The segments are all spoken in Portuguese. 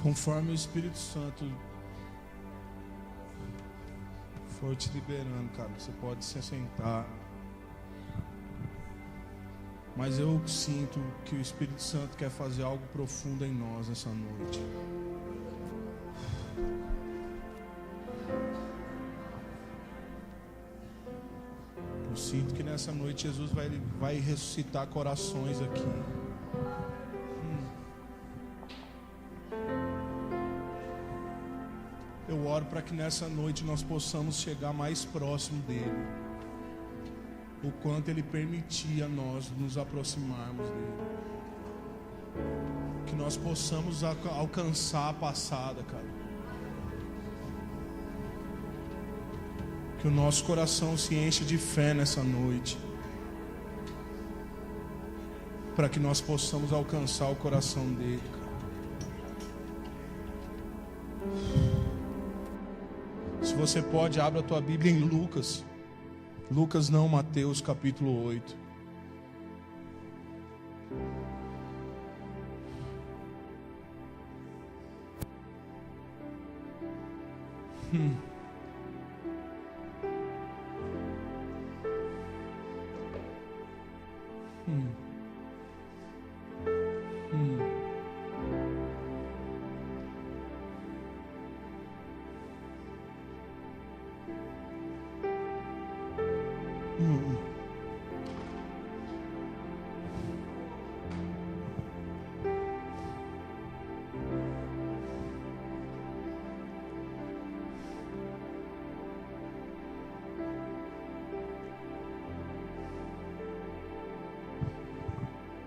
Conforme o Espírito Santo for te liberando, cara, você pode se assentar. Mas eu sinto que o Espírito Santo quer fazer algo profundo em nós essa noite. Eu sinto que nessa noite Jesus vai ressuscitar corações aqui. Eu oro para que nessa noite nós possamos chegar mais próximo dele. O quanto ele permitia nós nos aproximarmos dele. Que nós possamos alcançar a passada, cara. Que o nosso coração se enche de fé nessa noite. Para que nós possamos alcançar o coração dele, cara. Se você pode, abra a tua Bíblia em Lucas. Lucas não, Mateus capítulo 8.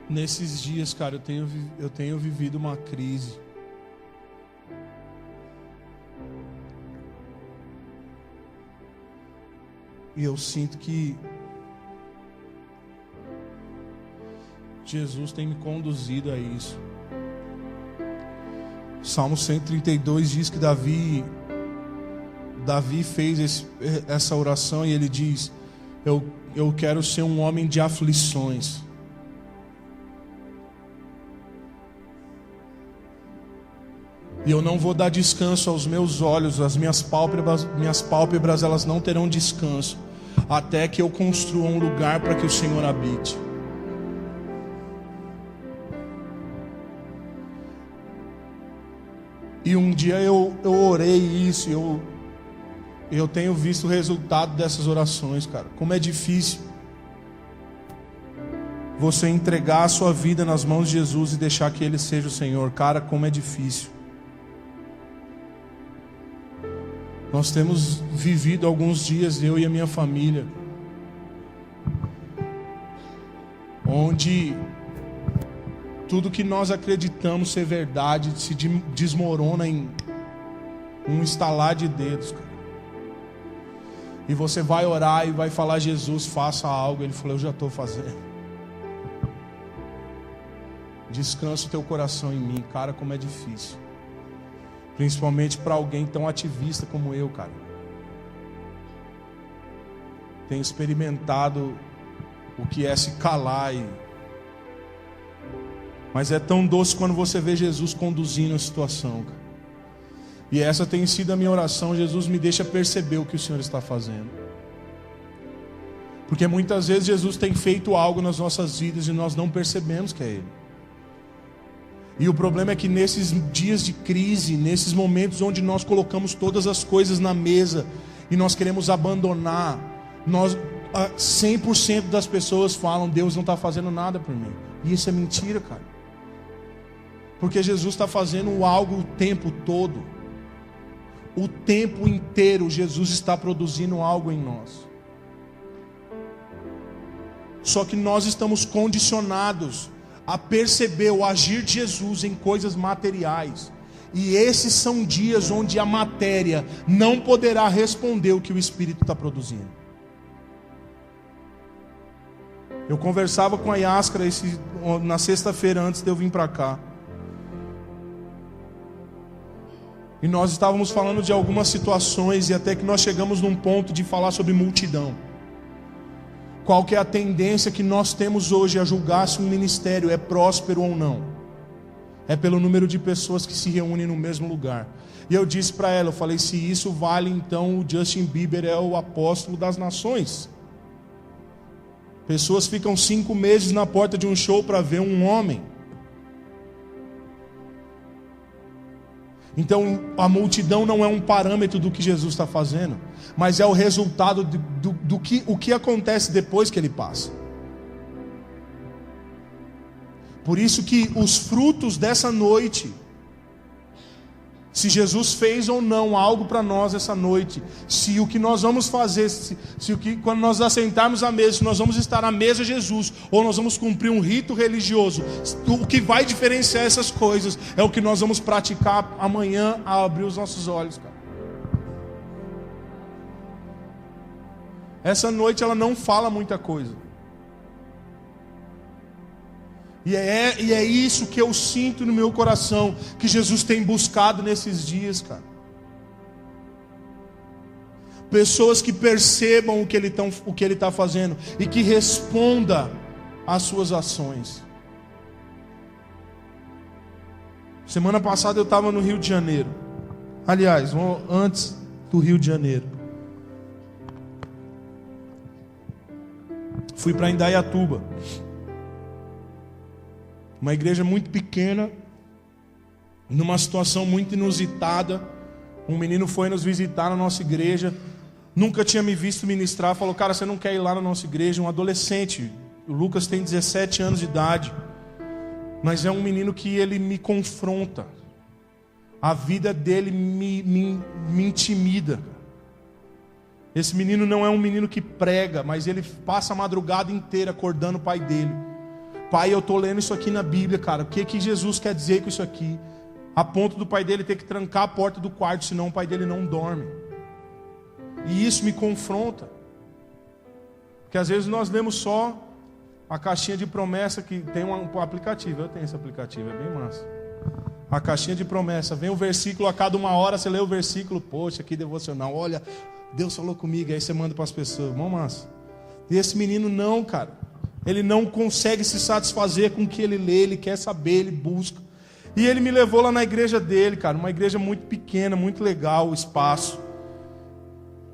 Nesses dias, cara, eu tenho vivido uma crise. E eu sinto que Jesus tem me conduzido a isso. Salmo 132 diz que Davi fez essa oração e ele diz: eu quero ser um homem de aflições. E eu não vou dar descanso aos meus olhos, as minhas pálpebras elas não terão descanso, até que eu construa um lugar para que o Senhor habite. E um dia eu orei isso, eu tenho visto o resultado dessas orações, cara. Como é difícil você entregar a sua vida nas mãos de Jesus e deixar que Ele seja o Senhor. Cara, como é difícil. Nós temos vivido alguns dias, eu e a minha família, onde tudo que nós acreditamos ser verdade se desmorona em um estalar de dedos, cara. E você vai orar e vai falar: Jesus, faça algo. Ele falou: eu já estou fazendo. Descansa o teu coração em mim. Cara, como é difícil. Principalmente para alguém tão ativista como eu, cara. Tenho experimentado o que é se calar. Mas é tão doce quando você vê Jesus conduzindo a situação, cara. E essa tem sido a minha oração: Jesus, me deixa perceber o que o Senhor está fazendo. Porque muitas vezes Jesus tem feito algo nas nossas vidas e nós não percebemos que é Ele. E o problema é que nesses dias de crise, nesses momentos onde nós colocamos todas as coisas na mesa e nós queremos abandonar, 100% das pessoas falam: Deus não está fazendo nada por mim. E isso é mentira, cara. Porque Jesus está fazendo algo o tempo todo. O tempo inteiro Jesus está produzindo algo em nós. Só que nós estamos condicionados a perceber o agir de Jesus em coisas materiais. E esses são dias onde a matéria não poderá responder o que o Espírito está produzindo. Eu conversava com a Yáscara na sexta-feira antes de eu vir para cá. E nós estávamos falando de algumas situações, e até que nós chegamos num ponto de falar sobre multidão. Qual que é a tendência que nós temos hoje a julgar se um ministério é próspero ou não? é pelo número de pessoas que se reúnem no mesmo lugar. E eu disse para ela, eu falei, se isso vale, então o Justin Bieber é o apóstolo das nações. Pessoas ficam 5 meses na porta de um show para ver um homem. Então a multidão não é um parâmetro do que Jesus está fazendo, mas é o resultado do que acontece depois que ele passa. Por isso que os frutos dessa noite, se Jesus fez ou não algo para nós essa noite, se o que nós vamos fazer, quando nós assentarmos à mesa, se nós vamos estar à mesa de Jesus, ou nós vamos cumprir um rito religioso, o que vai diferenciar essas coisas é o que nós vamos praticar amanhã ao abrir os nossos olhos, cara. Essa noite ela não fala muita coisa. E é isso que eu sinto no meu coração, que Jesus tem buscado nesses dias, cara. Pessoas que percebam o que ele está fazendo e que responda às suas ações. Semana passada eu estava no Rio de Janeiro. Aliás, antes do Rio de Janeiro. Fui para Indaiatuba. Uma igreja muito pequena, numa situação muito inusitada. Um menino foi nos visitar na nossa igreja, nunca tinha me visto ministrar, falou, cara, você não quer ir lá na nossa igreja? Um adolescente, o Lucas tem 17 anos de idade, mas é um menino que ele me confronta, a vida dele me intimida. Esse menino não é um menino que prega, mas ele passa a madrugada inteira acordando o pai dele. Pai, eu estou lendo isso aqui na Bíblia, cara. O que Jesus quer dizer com isso aqui? A ponto do pai dele ter que trancar a porta do quarto, senão o pai dele não dorme. E isso me confronta. Porque às vezes nós lemos só a caixinha de promessa que tem um aplicativo. Eu tenho esse aplicativo, é bem massa. A caixinha de promessa. Vem o versículo a cada 1 hora, você lê o versículo. Poxa, que devocional. Olha, Deus falou comigo. Aí você manda para as pessoas. Mó massa. E esse menino não, cara. Ele não consegue se satisfazer com o que ele lê, ele quer saber, ele busca. E ele me levou lá na igreja dele, cara, uma igreja muito pequena, muito legal o espaço.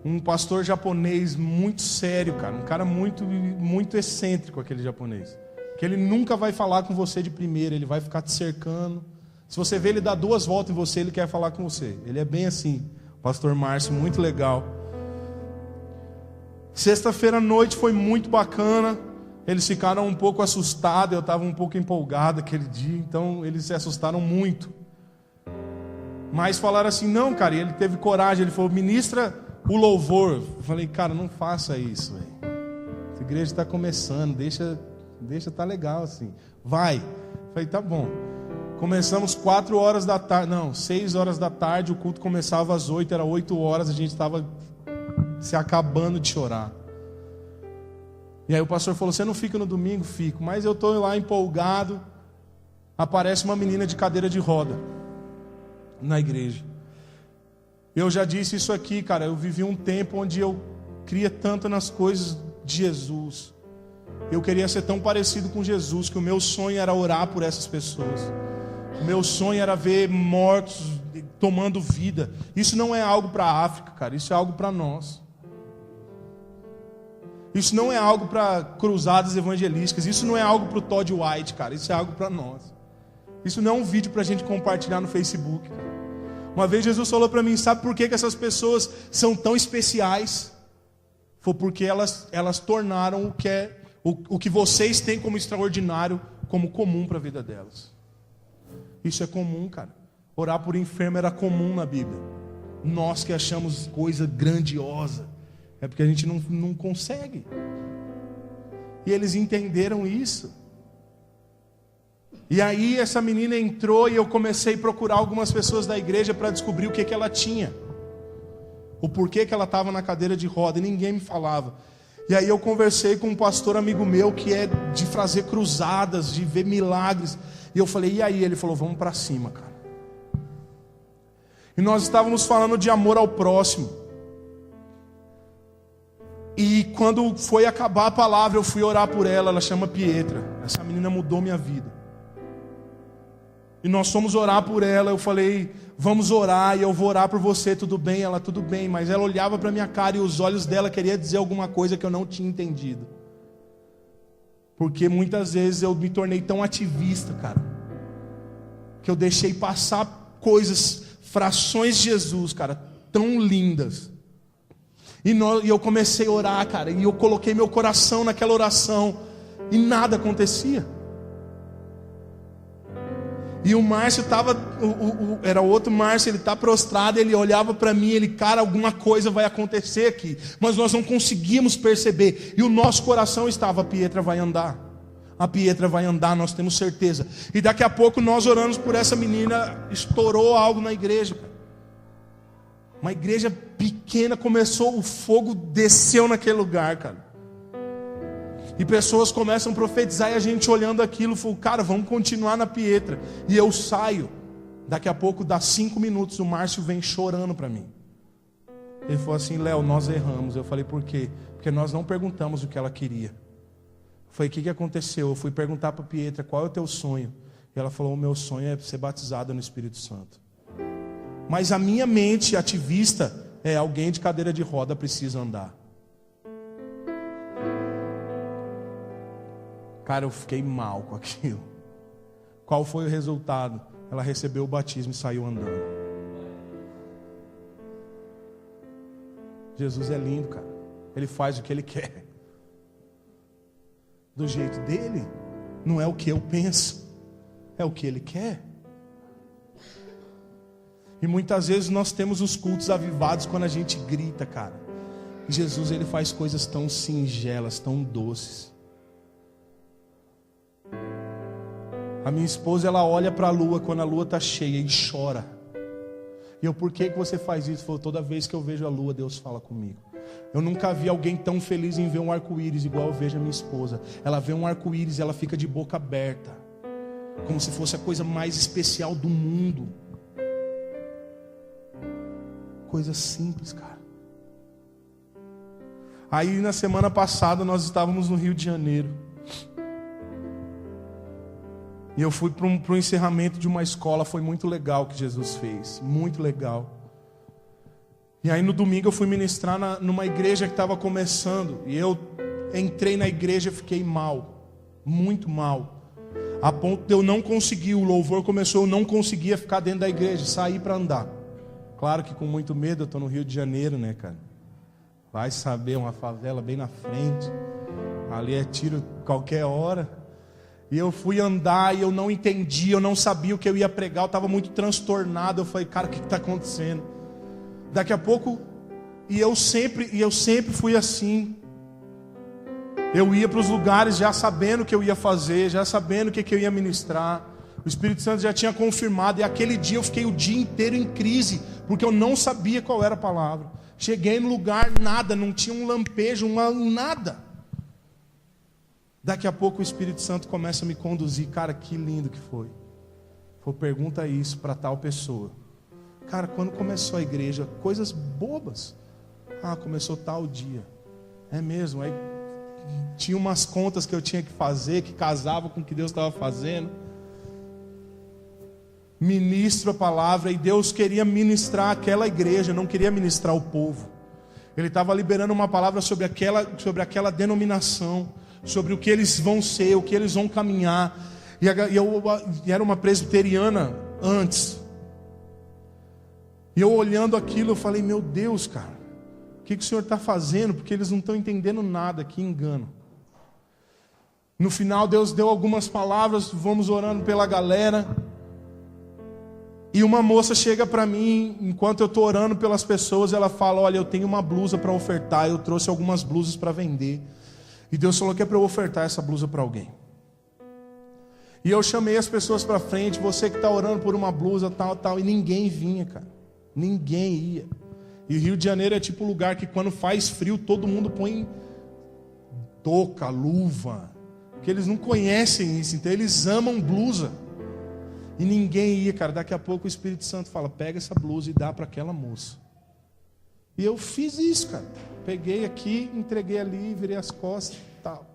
Um pastor japonês muito sério, cara, um cara muito, muito excêntrico, aquele japonês. Que ele nunca vai falar com você de primeira, ele vai ficar te cercando. Se você vê ele dar 2 voltas em você, ele quer falar com você. Ele é bem assim, pastor Márcio, muito legal. Sexta-feira à noite foi muito bacana. Eles ficaram um pouco assustados, eu estava um pouco empolgado aquele dia, então eles se assustaram muito. Mas falaram assim, não, cara, e ele teve coragem, ele falou, ministra o louvor. Eu falei, cara, não faça isso, velho. Essa igreja está começando, deixa tá legal assim. Vai. Eu falei, tá bom. Começamos 4 horas da tarde, não, 6 horas da tarde, o culto começava às 8, era 8 horas, a gente estava se acabando de chorar. E aí o pastor falou, você não fica no domingo? Fico. Mas eu estou lá empolgado, aparece uma menina de cadeira de roda na igreja. Eu já disse isso aqui, cara, eu vivi um tempo onde eu cria tanto nas coisas de Jesus. Eu queria ser tão parecido com Jesus, que o meu sonho era orar por essas pessoas. O meu sonho era ver mortos tomando vida. Isso não é algo para a África, cara, isso é algo para nós. Isso não é algo para cruzadas evangelísticas. Isso não é algo para o Todd White, cara. Isso é algo para nós. Isso não é um vídeo para a gente compartilhar no Facebook, cara. Uma vez Jesus falou para mim, sabe por que essas pessoas são tão especiais? Foi porque elas tornaram o que vocês têm como extraordinário, como comum para a vida delas. Isso é comum, cara. Orar por enfermo era comum na Bíblia. Nós que achamos coisa grandiosa, é porque a gente não consegue. E eles entenderam isso. E aí essa menina entrou e eu comecei a procurar algumas pessoas da igreja para descobrir o que ela tinha. O porquê que ela estava na cadeira de roda, e ninguém me falava. E aí eu conversei com um pastor amigo meu que é de fazer cruzadas, de ver milagres. E eu falei, e aí? Ele falou, vamos para cima, cara. E nós estávamos falando de amor ao próximo. E quando foi acabar a palavra, eu fui orar por ela. Ela chama Pietra. Essa menina mudou minha vida. E nós fomos orar por ela. Eu falei, vamos orar e eu vou orar por você, tudo bem? Ela, tudo bem. Mas ela olhava para minha cara e os olhos dela queriam dizer alguma coisa que eu não tinha entendido. Porque muitas vezes eu me tornei tão ativista, cara, que eu deixei passar coisas, frações de Jesus, cara, tão lindas. E eu comecei a orar, cara, e eu coloquei meu coração naquela oração e nada acontecia. E o Márcio estava, era outro Márcio, ele está prostrado, ele olhava para mim, ele, cara, alguma coisa vai acontecer aqui. Mas nós não conseguíamos perceber. E o nosso coração estava, a Pietra vai andar. A Pietra vai andar, nós temos certeza. E daqui a pouco nós oramos por essa menina, estourou algo na igreja. Uma igreja pequena, começou, o fogo desceu naquele lugar, cara. E pessoas começam a profetizar e a gente olhando aquilo, falou, cara, vamos continuar na Pietra. E eu saio. Daqui a pouco, dá 5 minutos, o Márcio vem chorando para mim. Ele falou assim, Léo, nós erramos. Eu falei, por quê? Porque nós não perguntamos o que ela queria. Eu falei, o que aconteceu? Eu fui perguntar para a Pietra, qual é o teu sonho? E ela falou, o meu sonho é ser batizada no Espírito Santo. Mas a minha mente ativista é, alguém de cadeira de roda precisa andar. Cara, eu fiquei mal com aquilo. Qual foi o resultado? Ela recebeu o batismo e saiu andando. Jesus é lindo, cara. Ele faz o que Ele quer. Do jeito dele. Não é o que eu penso. É o que Ele quer. E muitas vezes nós temos os cultos avivados quando a gente grita, cara. E Jesus, Ele faz coisas tão singelas, tão doces. A minha esposa, ela olha para a lua quando a lua está cheia e chora. E eu, por que você faz isso? Falou, toda vez que eu vejo a lua, Deus fala comigo. Eu nunca vi alguém tão feliz em ver um arco-íris igual eu vejo a minha esposa. Ela vê um arco-íris e ela fica de boca aberta, como se fosse a coisa mais especial do mundo. Coisa simples, cara. Aí na semana passada nós estávamos no Rio de Janeiro. E eu fui para um encerramento de uma escola. Foi muito legal o que Jesus fez. Muito legal. E aí no domingo eu fui ministrar numa igreja que estava começando. E eu entrei na igreja e fiquei mal. Muito mal. A ponto de eu não conseguir. O louvor começou, eu não conseguia ficar dentro da igreja. Saí para andar. Claro que com muito medo, eu estou no Rio de Janeiro, né, cara? Vai saber, uma favela bem na frente. Ali é tiro qualquer hora. E eu fui andar e eu não entendi, eu não sabia o que eu ia pregar, eu estava muito transtornado. Eu falei, cara, o que está acontecendo? Daqui a pouco, e eu sempre fui assim. Eu ia para os lugares já sabendo o que eu ia fazer, já sabendo o que eu ia ministrar. O Espírito Santo já tinha confirmado, e aquele dia eu fiquei o dia inteiro em crise, porque eu não sabia qual era a palavra. Cheguei no lugar, nada, não tinha um lampejo, nada. Daqui a pouco o Espírito Santo começa a me conduzir. Cara, que lindo que foi. Falou, pergunta isso para tal pessoa. Cara, quando começou a igreja, coisas bobas. Ah, começou tal dia. É mesmo, aí tinha umas contas que eu tinha que fazer, que casavam com o que Deus estava fazendo. Ministro a palavra, e Deus queria ministrar aquela igreja, não queria ministrar o povo. Ele estava liberando uma palavra sobre aquela denominação, sobre o que eles vão ser, o que eles vão caminhar. E eu era uma presbiteriana antes. E eu olhando aquilo, eu falei, meu Deus, cara, o que o Senhor está fazendo? Porque eles não estão entendendo nada, que engano. No final, Deus deu algumas palavras, vamos orando pela galera. E uma moça chega para mim, enquanto eu estou orando pelas pessoas, ela fala, olha, eu tenho uma blusa para ofertar, eu trouxe algumas blusas para vender. E Deus falou que é para eu ofertar essa blusa para alguém. E eu chamei as pessoas para frente, você que está orando por uma blusa, tal, e ninguém vinha, cara. Ninguém ia. E o Rio de Janeiro é tipo um lugar que quando faz frio, todo mundo põe touca, luva. Porque eles não conhecem isso, então eles amam blusa. E ninguém ia, cara. Daqui a pouco o Espírito Santo fala, pega essa blusa e dá para aquela moça. E eu fiz isso, cara. Peguei aqui, entreguei ali, virei as costas e tal.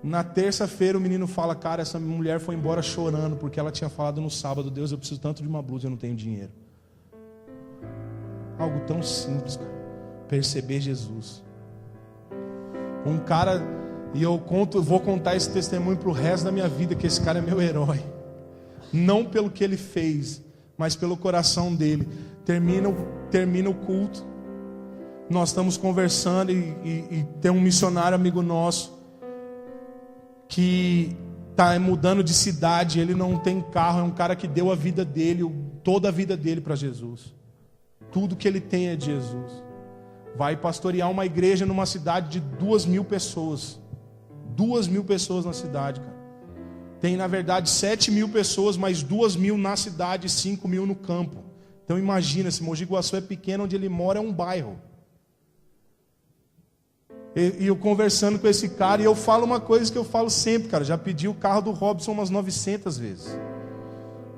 Na terça-feira o menino fala, cara, essa mulher foi embora chorando, porque ela tinha falado no sábado, Deus, eu preciso tanto de uma blusa, eu não tenho dinheiro. Algo tão simples, cara. Perceber Jesus. Um cara, e eu vou contar esse testemunho para o resto da minha vida, que esse cara é meu herói. Não pelo que ele fez, mas pelo coração dele. Termina o culto. Nós estamos conversando e tem um missionário amigo nosso que está mudando de cidade. Ele não tem carro, é um cara que deu a vida dele, toda a vida dele para Jesus. Tudo que ele tem é de Jesus. Vai pastorear uma igreja numa cidade de 2.000 pessoas. 2.000 pessoas na cidade, cara. Tem, na verdade, 7.000 pessoas, mas 2.000 na cidade e 5.000 no campo. Então imagina, se Mogi Guaçu é pequeno, onde ele mora é um bairro. E eu conversando com esse cara, e eu falo uma coisa que eu falo sempre, cara. Já pedi o carro do Robson umas 900 vezes.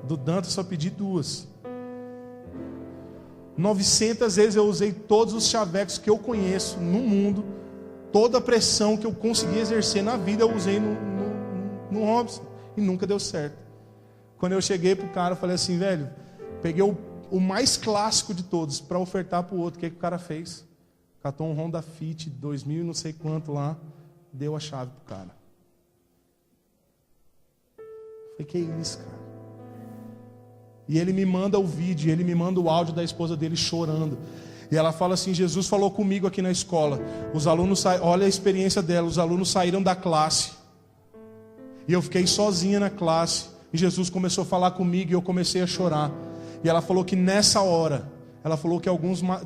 Do Dantas só pedi 2. 900 vezes eu usei todos os chavecos que eu conheço no mundo. Toda a pressão que eu consegui exercer na vida eu usei no Robson. E nunca deu certo. Quando eu cheguei pro cara, eu falei assim, velho, peguei o mais clássico de todos para ofertar pro outro. O que o cara fez? Catou um Honda Fit 2000 e não sei quanto lá, deu a chave pro cara. Falei, que isso, cara? E ele me manda o vídeo, ele me manda o áudio da esposa dele chorando. E ela fala assim, Jesus falou comigo aqui na escola. Os alunos olha a experiência dela, os alunos saíram da classe. E eu fiquei sozinha na classe. E Jesus começou a falar comigo e eu comecei a chorar. E ela falou que nessa hora, ela falou que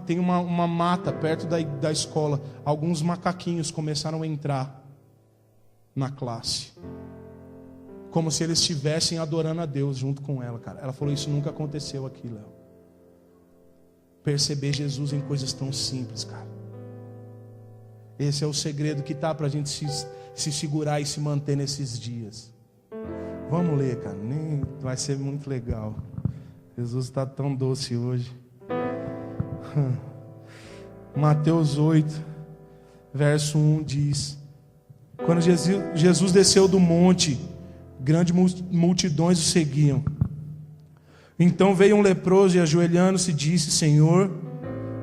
tem uma mata perto da escola. Alguns macaquinhos começaram a entrar na classe. Como se eles estivessem adorando a Deus junto com ela, cara. Ela falou, isso nunca aconteceu aqui, Léo. Perceber Jesus em coisas tão simples, cara. Esse é o segredo que tá pra gente se segurar e se manter nesses dias. Vamos ler, cara. Vai ser muito legal. Jesus está tão doce hoje. Mateus 8, verso 1 diz: quando Jesus desceu do monte, grandes multidões o seguiam. Então veio um leproso e ajoelhando-se disse: Senhor,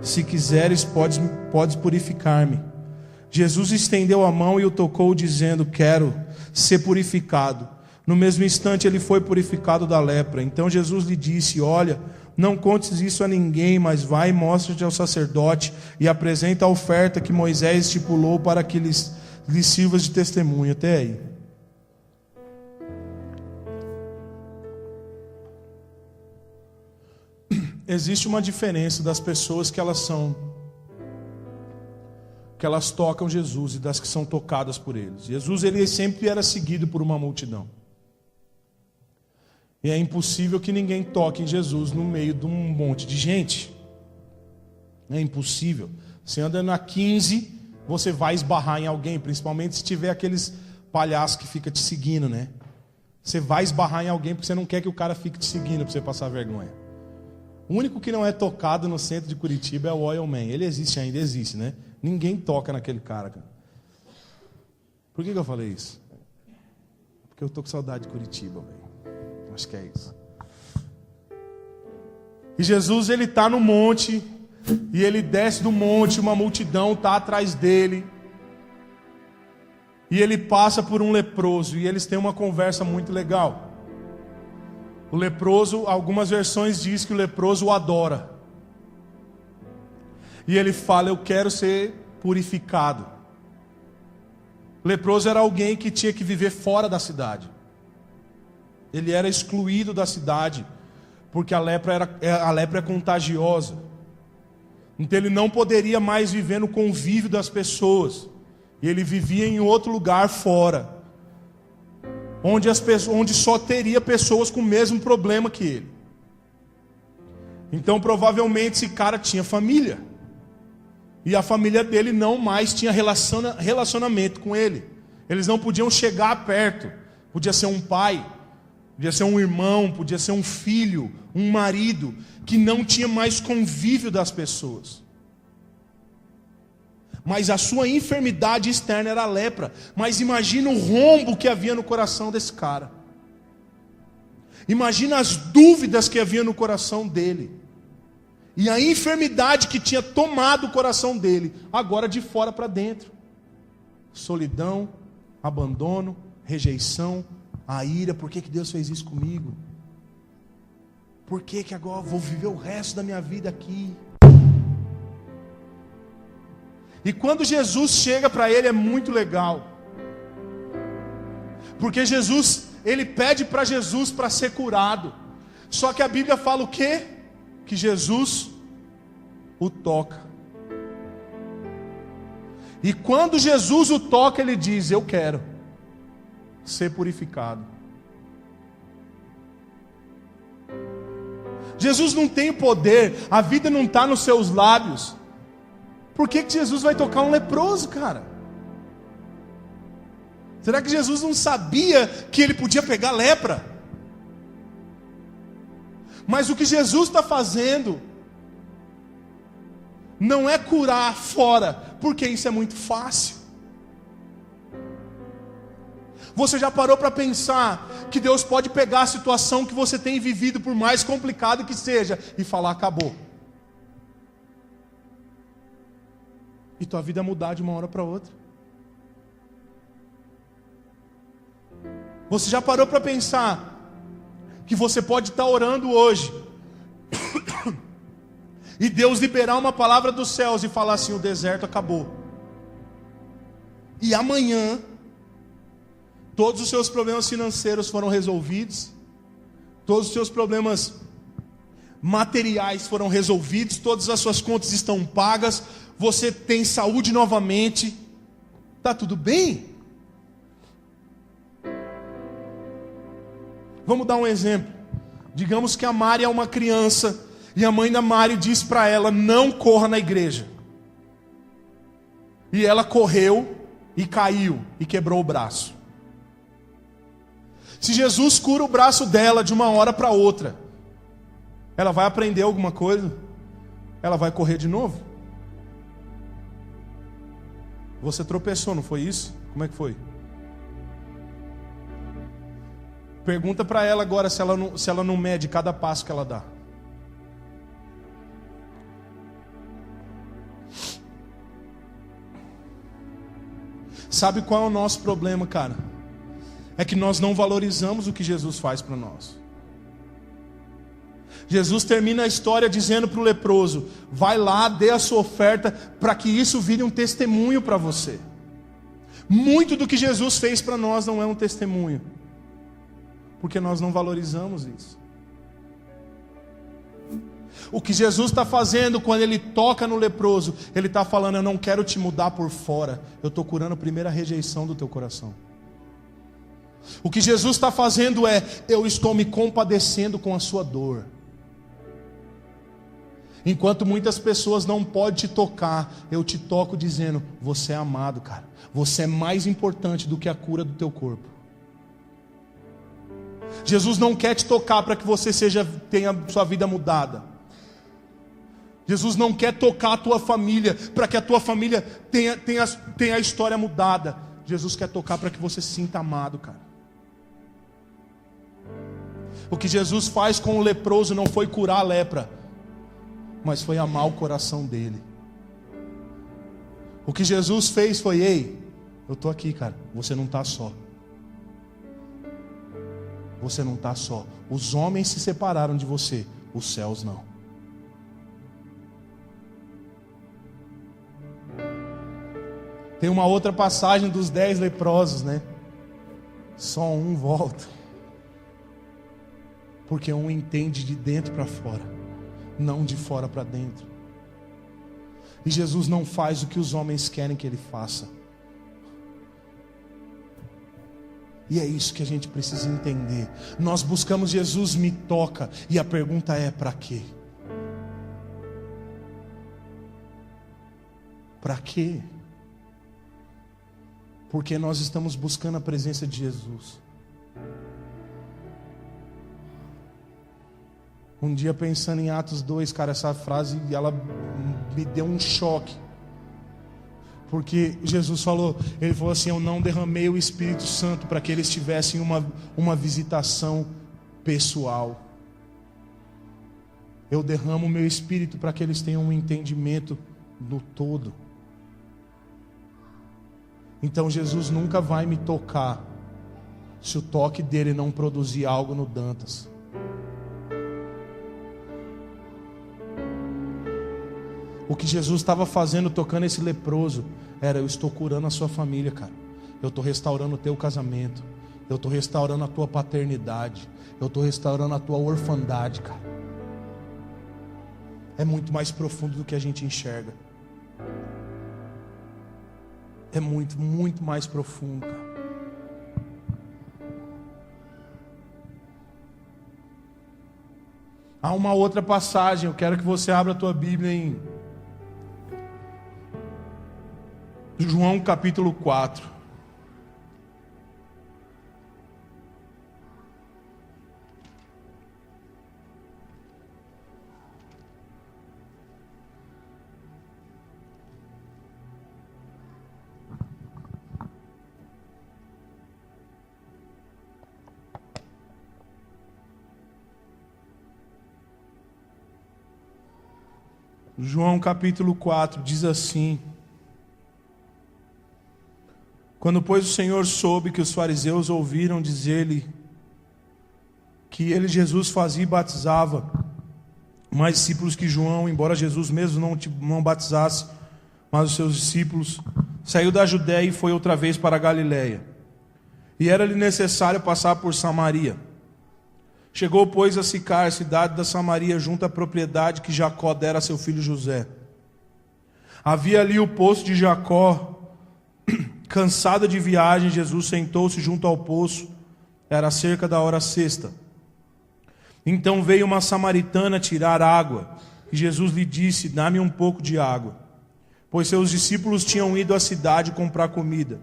se quiseres podes purificar-me. Jesus estendeu a mão e o tocou dizendo: quero ser purificado. No mesmo instante ele foi purificado da lepra. Então Jesus lhe disse: olha, não contes isso a ninguém, mas vai e mostra-te ao sacerdote e apresenta a oferta que Moisés estipulou para que lhes sirvas de testemunho. Até aí. Existe uma diferença das pessoas que elas tocam Jesus e das que são tocadas por eles. Jesus, ele sempre era seguido por uma multidão. E é impossível que ninguém toque em Jesus no meio de um monte de gente. É impossível. Você anda na 15, você vai esbarrar em alguém, principalmente se tiver aqueles palhaços que ficam te seguindo, né? Você vai esbarrar em alguém porque você não quer que o cara fique te seguindo para você passar vergonha. O único que não é tocado no centro de Curitiba é o Oil Man. Ele existe ainda, existe, né? Ninguém toca naquele cara. Por que eu falei isso? Porque eu tô com saudade de Curitiba, velho. Acho que é isso. E Jesus, ele está no monte, e ele desce do monte, uma multidão está atrás dele. E ele passa por um leproso, e eles têm uma conversa muito legal. O leproso, algumas versões diz que o leproso o adora. E ele fala: eu quero ser purificado. O leproso era alguém que tinha que viver fora da cidade. Ele era excluído da cidade, porque a lepra é contagiosa. Então ele não poderia mais viver no convívio das pessoas. E ele vivia em outro lugar fora, onde só teria pessoas com o mesmo problema que ele. Então provavelmente esse cara tinha família. E a família dele não mais tinha relacionamento com ele. Eles não podiam chegar perto. Podia ser um pai, podia ser um irmão, podia ser um filho, um marido, que não tinha mais convívio das pessoas. mas a sua enfermidade externa era a lepra. Mas imagina o rombo que havia no coração desse cara. Imagina as dúvidas que havia no coração dele. E a enfermidade que tinha tomado o coração dele, agora de fora para dentro. Solidão, abandono, rejeição, a ira. Por que Deus fez isso comigo? Por que agora eu vou viver o resto da minha vida aqui? E quando Jesus chega para ele é muito legal. Porque Jesus, ele pede para Jesus para ser curado. Só que a Bíblia fala o quê? Que Jesus o toca. E quando Jesus o toca, ele diz: eu quero ser purificado. Jesus não tem poder, a vida não está nos seus lábios. Por que Jesus vai tocar um leproso, cara? Será que Jesus não sabia que ele podia pegar lepra? Mas o que Jesus está fazendo não é curar fora, porque isso é muito fácil. Você já parou para pensar que Deus pode pegar a situação que você tem vivido, por mais complicado que seja, e falar: acabou. E tua vida mudar de uma hora para outra? Você já parou para pensar que você pode estar orando hoje e Deus liberar uma palavra dos céus e falar assim: o deserto acabou. E amanhã todos os seus problemas financeiros foram resolvidos, todos os seus problemas materiais foram resolvidos, todas as suas contas estão pagas, você tem saúde novamente, está tudo bem? Vamos dar um exemplo. Digamos que a Mari é uma criança e a mãe da Mari diz para ela: não corra na igreja. E ela correu e caiu e quebrou o braço. Se Jesus cura o braço dela de uma hora para outra, ela vai aprender alguma coisa? Ela vai correr de novo? Você tropeçou, não foi isso? Como é que foi? Pergunta para ela agora se ela não mede cada passo que ela dá. Sabe qual é o nosso problema, cara? É que nós não valorizamos o que Jesus faz para nós. Jesus termina a história dizendo para o leproso: vai lá, dê a sua oferta, para que isso vire um testemunho para você. Muito do que Jesus fez para nós não é um testemunho, porque nós não valorizamos isso. O que Jesus está fazendo quando Ele toca no leproso, Ele está falando: eu não quero te mudar por fora, eu estou curando a primeira rejeição do teu coração. O que Jesus está fazendo é: eu estou me compadecendo com a sua dor. Enquanto muitas pessoas não podem te tocar, eu te toco dizendo: você é amado, cara. Você é mais importante do que a cura do teu corpo. Jesus não quer te tocar para que você tenha sua vida mudada. Jesus não quer tocar a tua família para que a tua família tenha a história mudada. Jesus quer tocar para que você se sinta amado, cara. O que Jesus faz com o leproso não foi curar a lepra, mas foi amar o coração dele. O que Jesus fez foi: ei, eu estou aqui, cara, você não está só. Você não está só. Os homens se separaram de você, os céus não. Tem uma outra passagem dos 10 leprosos, né? Só um volta. Porque um entende de dentro para fora, não de fora para dentro. E Jesus não faz o que os homens querem que Ele faça. E é isso que a gente precisa entender. Nós buscamos Jesus me toca, e a pergunta é: para quê? Para quê? Porque nós estamos buscando a presença de Jesus. Um dia, pensando em Atos 2, cara, essa frase, ela me deu um choque. Porque Jesus falou, ele falou assim: eu não derramei o Espírito Santo para que eles tivessem uma visitação pessoal. Eu derramo o meu Espírito para que eles tenham um entendimento no todo. Então Jesus nunca vai me tocar se o toque dele não produzir algo no Dantas. O que Jesus estava fazendo tocando esse leproso era: eu estou curando a sua família, cara. Eu estou restaurando o teu casamento. Eu estou restaurando a tua paternidade. Eu estou restaurando a tua orfandade, cara. É muito mais profundo do que a gente enxerga. É muito, muito mais profundo, cara. Há uma outra passagem, eu quero que você abra a tua Bíblia em João capítulo 4. João capítulo 4 diz assim: quando, pois, o Senhor soube que os fariseus ouviram dizer-lhe que ele, Jesus, fazia e batizava mais discípulos que João, embora Jesus mesmo não batizasse, mas os seus discípulos, saiu da Judéia e foi outra vez para a Galiléia. E era-lhe necessário passar por Samaria. Chegou, pois, a Sicar, cidade da Samaria, junto à propriedade que Jacó dera a seu filho José. Havia ali o poço de Jacó. Cansado de viagem, Jesus sentou-se junto ao poço. Era cerca da hora sexta. Então veio uma samaritana tirar água. E Jesus lhe disse: dá-me um pouco de água. Pois seus discípulos tinham ido à cidade comprar comida.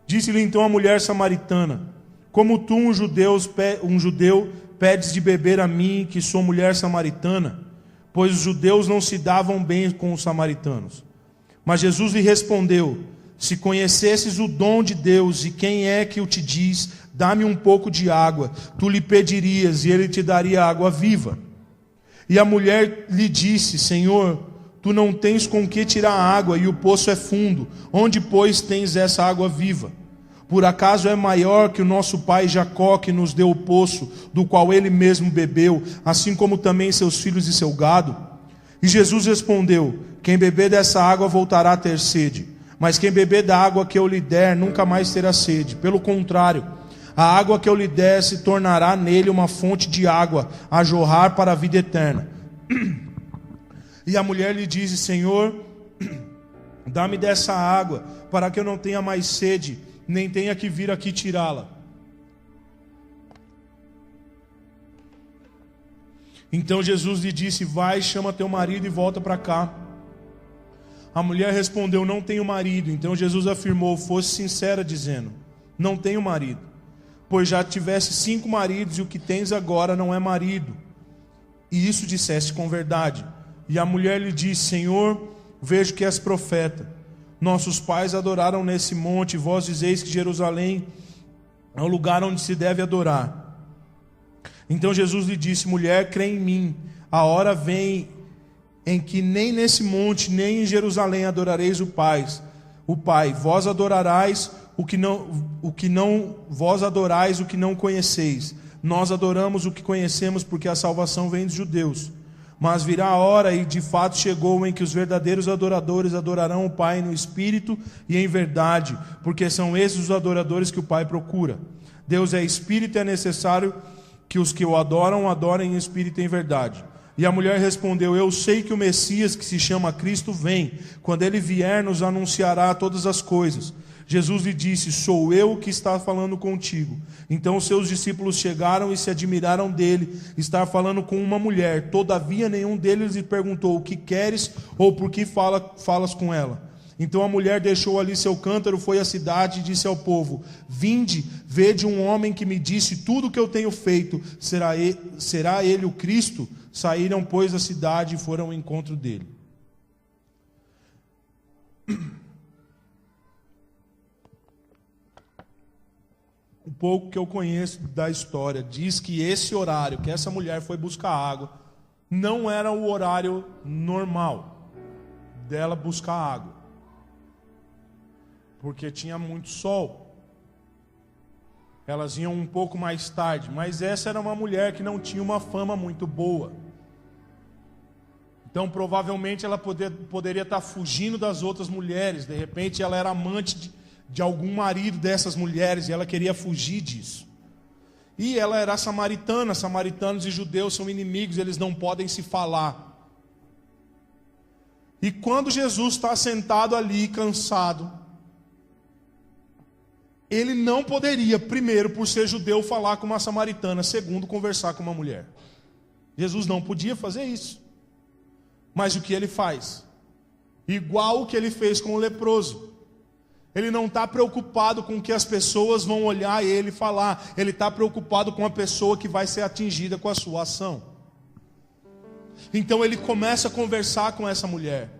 Disse-lhe então a mulher samaritana: como tu, um judeu, pedes de beber a mim, que sou mulher samaritana? Pois os judeus não se davam bem com os samaritanos. Mas Jesus lhe respondeu: se conhecesses o dom de Deus e quem é que o te diz, dá-me um pouco de água, tu lhe pedirias e ele te daria água viva. E a mulher lhe disse: Senhor, tu não tens com que tirar água e o poço é fundo. Onde, pois, tens essa água viva? Por acaso é maior que o nosso pai Jacó, que nos deu o poço, do qual ele mesmo bebeu, assim como também seus filhos e seu gado? E Jesus respondeu: quem beber dessa água voltará a ter sede, mas quem beber da água que eu lhe der nunca mais terá sede. Pelo contrário, a água que eu lhe der se tornará nele uma fonte de água a jorrar para a vida eterna. E a mulher lhe disse: Senhor, dá-me dessa água, para que eu não tenha mais sede, nem tenha que vir aqui tirá-la. Então Jesus lhe disse: vai, chama teu marido e volta para cá. A mulher respondeu: não tenho marido. Então Jesus afirmou: fosse sincera, dizendo: não tenho marido. Pois já tivesse 5 maridos, e o que tens agora não é marido. E isso disseste com verdade. E a mulher lhe disse: Senhor, vejo que és profeta. Nossos pais adoraram nesse monte, e vós dizeis que Jerusalém é o lugar onde se deve adorar. Então Jesus lhe disse: mulher, crê em mim, a hora vem em que nem nesse monte, nem em Jerusalém adorareis o Pai. Vós adorarais vós adorais o que não conheceis. Nós adoramos o que conhecemos, porque a salvação vem dos judeus. Mas virá a hora, e de fato chegou, em que os verdadeiros adoradores adorarão o Pai no Espírito e em verdade, porque são esses os adoradores que o Pai procura. Deus é Espírito, e é necessário que os que o adoram, adorem em Espírito e em verdade. E a mulher respondeu: eu sei que o Messias, que se chama Cristo, vem. Quando ele vier, nos anunciará todas as coisas. Jesus lhe disse: sou eu que está falando contigo. Então os seus discípulos chegaram e se admiraram dele estar falando com uma mulher. Todavia nenhum deles lhe perguntou: o que queres, ou por que falas com ela? Então a mulher deixou ali seu cântaro, foi à cidade e disse ao povo: vinde, vede um homem que me disse tudo o que eu tenho feito. Será ele o Cristo? Saíram, pois, da cidade e foram ao encontro dele. pouco que eu conheço da história, diz que esse horário que essa mulher foi buscar água não era o horário normal dela buscar água, porque tinha muito sol. Elas iam um pouco mais tarde, mas essa era uma mulher que não tinha uma fama muito boa. Então provavelmente ela poderia estar fugindo das outras mulheres. De repente ela era amante de algum marido dessas mulheres e ela queria fugir disso. E ela era samaritana. Samaritanos e judeus são inimigos, eles não podem se falar. E quando Jesus está sentado ali, cansado, ele não poderia, primeiro, por ser judeu, falar com uma samaritana, segundo, conversar com uma mulher. Jesus não podia fazer isso. Mas o que ele faz? Igual o que ele fez com o leproso. Ele não está preocupado com o que as pessoas vão olhar ele e falar. Ele está preocupado com a pessoa que vai ser atingida com a sua ação. Então ele começa a conversar com essa mulher.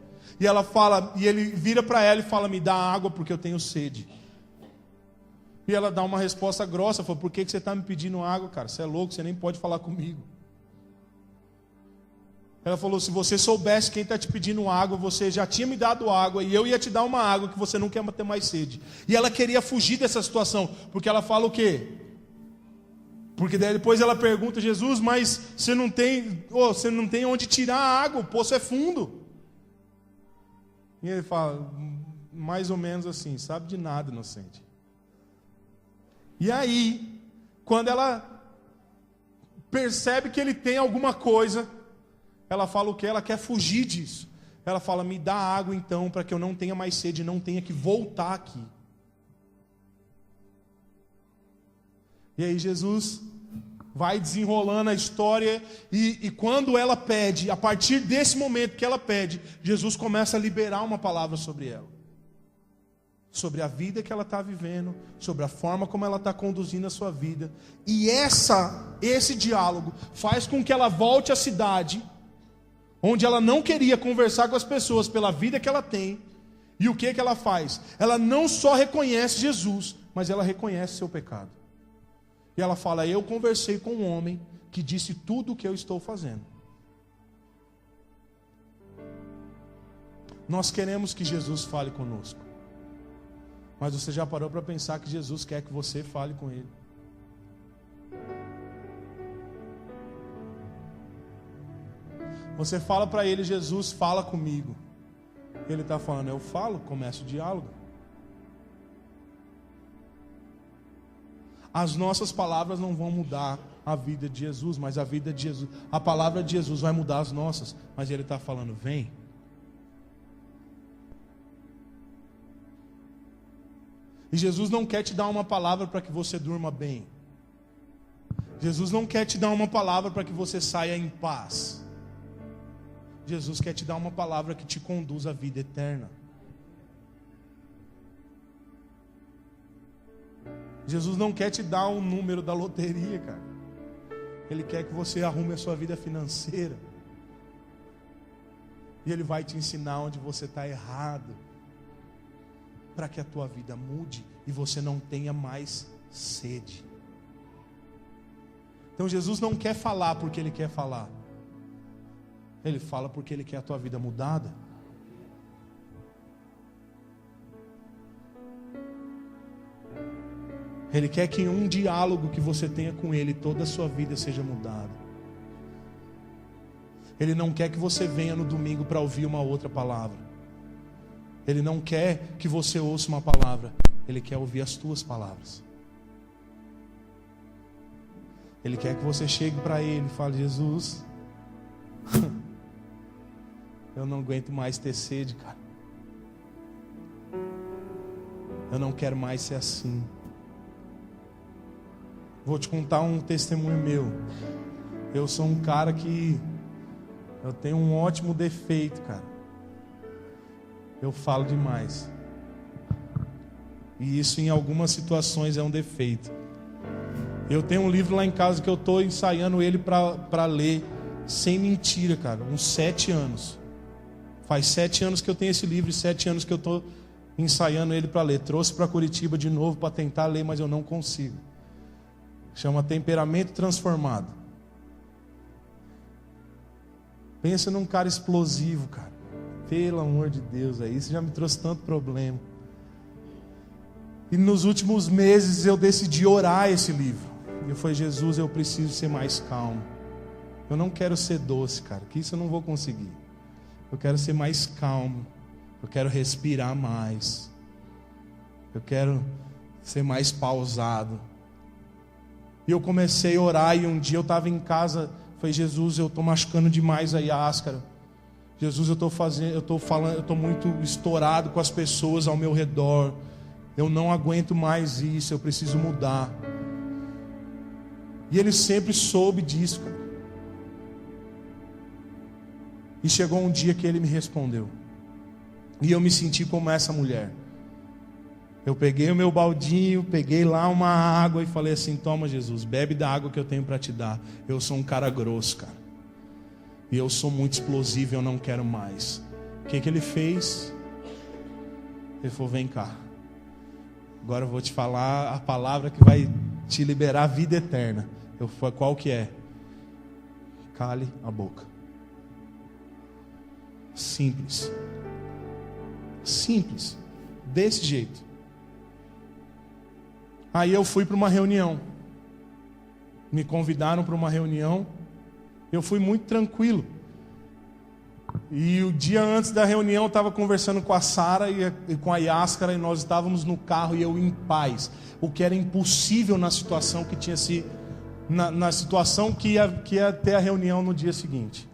E ela fala, e ele vira para ela e fala: me dá água porque eu tenho sede. E ela dá uma resposta grossa, fala: por que você está me pedindo água, cara? Você é louco, você nem pode falar comigo. Ela falou: se você soubesse quem está te pedindo água, você já tinha me dado água e eu ia te dar uma água que você não quer ter mais sede. E ela queria fugir dessa situação, porque ela fala o quê? Porque daí depois ela pergunta: Jesus, mas você não tem onde tirar a água, o poço é fundo. E ele fala, mais ou menos assim: sabe de nada, inocente. E aí, quando ela percebe que ele tem alguma coisa, ela fala o que? Ela quer fugir disso. Ela fala: me dá água então, para que eu não tenha mais sede, não tenha que voltar aqui. E aí Jesus vai desenrolando a história, e quando ela pede, a partir desse momento que ela pede, Jesus começa a liberar uma palavra sobre ela. Sobre a vida que ela está vivendo, sobre a forma como ela está conduzindo a sua vida. E esse diálogo faz com que ela volte à cidade, onde ela não queria conversar com as pessoas pela vida que ela tem. E o que ela faz? Ela não só reconhece Jesus, mas ela reconhece seu pecado. E ela fala: eu conversei com um homem que disse tudo o que eu estou fazendo. Nós queremos que Jesus fale conosco. Mas você já parou para pensar que Jesus quer que você fale com Ele? Você fala para Ele: Jesus, fala comigo. Ele está falando: eu falo, começa o diálogo. As nossas palavras não vão mudar a vida de Jesus, mas a vida de Jesus, a palavra de Jesus vai mudar as nossas. Mas Ele está falando: vem. E Jesus não quer te dar uma palavra para que você durma bem. Jesus não quer te dar uma palavra para que você saia em paz. Jesus quer te dar uma palavra que te conduz à vida eterna. Jesus não quer te dar um número da loteria, cara. Ele quer que você arrume a sua vida financeira. E Ele vai te ensinar onde você está errado, para que a tua vida mude e você não tenha mais sede. Então Jesus não quer falar porque Ele quer falar. Ele fala porque Ele quer a tua vida mudada. Ele quer que em um diálogo que você tenha com Ele, toda a sua vida seja mudada. Ele não quer que você venha no domingo para ouvir uma outra palavra. Ele não quer que você ouça uma palavra. Ele quer ouvir as tuas palavras. Ele quer que você chegue para Ele e fale: Jesus, eu não aguento mais ter sede, cara. Eu não quero mais ser assim. Vou te contar um testemunho meu. Eu sou um cara que eu tenho um ótimo defeito, cara. Eu falo demais. E isso em algumas situações é um defeito. Eu tenho um livro lá em casa que eu estou ensaiando ele para ler, sem mentira, cara, uns 7 anos. Faz 7 anos que eu tenho esse livro e 7 anos que eu estou ensaiando ele para ler. Trouxe para Curitiba de novo para tentar ler, mas eu não consigo. Chama Temperamento Transformado. Pensa num cara explosivo, cara. Pelo amor de Deus, aí isso já me trouxe tanto problema. E nos últimos meses eu decidi orar esse livro. Eu falei, Jesus, eu preciso ser mais calmo. Eu não quero ser doce, cara, que isso eu não vou conseguir. Eu quero ser mais calmo. Eu quero respirar mais. Eu quero ser mais pausado. E eu comecei a orar, e um dia eu estava em casa, falei, Jesus, eu estou machucando demais a Yáscara. Jesus, eu estou muito estourado com as pessoas ao meu redor. Eu não aguento mais isso, eu preciso mudar. E ele sempre soube disso, cara. E chegou um dia que ele me respondeu. E eu me senti como essa mulher. Eu peguei o meu baldinho, peguei lá uma água e falei assim, toma Jesus, bebe da água que eu tenho para te dar. Eu sou um cara grosso, cara. E eu sou muito explosivo, eu não quero mais. O que ele fez? Ele falou, vem cá. Agora eu vou te falar a palavra que vai te liberar a vida eterna. Eu falei, qual que é? Cale a boca. Simples. Simples. Desse jeito. Aí eu fui para uma reunião. Me convidaram para uma reunião. Eu fui muito tranquilo. E o dia antes da reunião eu estava conversando com a Sara e com a Yáscara, e nós estávamos no carro e eu em paz. O que era impossível na situação que tinha se na situação que ia ter a reunião no dia seguinte.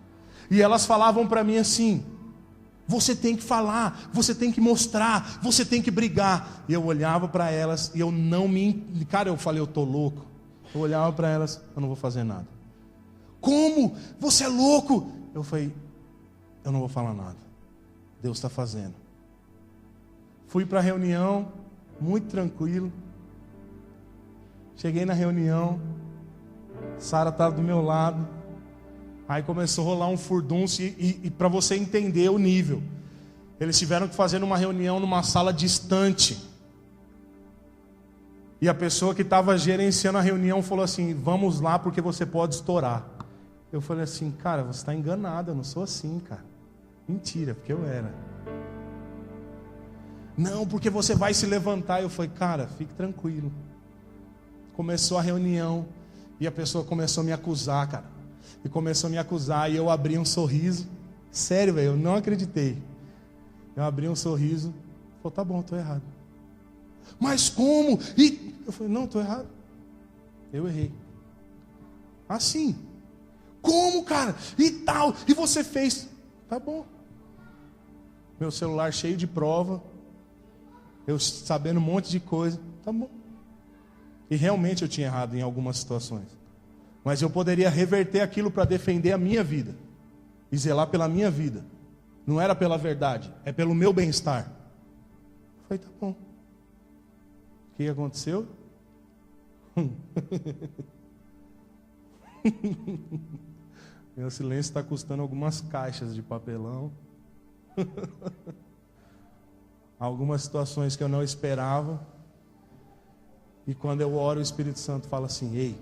E elas falavam para mim assim: você tem que falar, você tem que mostrar, você tem que brigar. E eu olhava para elas e eu não me... Cara, eu falei, eu tô louco. Eu olhava para elas, eu não vou fazer nada. Como? Você é louco? Eu falei, eu não vou falar nada. Deus está fazendo. Fui para a reunião, muito tranquilo. Cheguei na reunião, Sara estava do meu lado. Aí começou a rolar um furdunço e para você entender o nível, eles tiveram que fazer uma reunião numa sala distante. E a pessoa que estava gerenciando a reunião falou assim: vamos lá porque você pode estourar. Eu falei assim: cara, você está enganado, eu não sou assim, cara. Mentira, porque eu era. Não, porque você vai se levantar. Eu falei: cara, fique tranquilo. Começou a reunião e a pessoa começou a me acusar, cara. E começou a me acusar e eu abri um sorriso. Sério, velho, eu não acreditei. Eu abri um sorriso. Falei: tá bom, estou errado. Mas como? E eu falei: não, estou errado. Eu errei. Assim. Como, cara? E tal. E você fez. Tá bom. Meu celular cheio de prova. Eu sabendo um monte de coisa. Tá bom. E realmente eu tinha errado em algumas situações. Mas eu poderia reverter aquilo para defender a minha vida. E zelar pela minha vida. Não era pela verdade. É pelo meu bem-estar. Eu falei: tá bom. O que aconteceu? Meu silêncio está custando algumas caixas de papelão. Algumas situações que eu não esperava. E quando eu oro, o Espírito Santo fala assim: ei,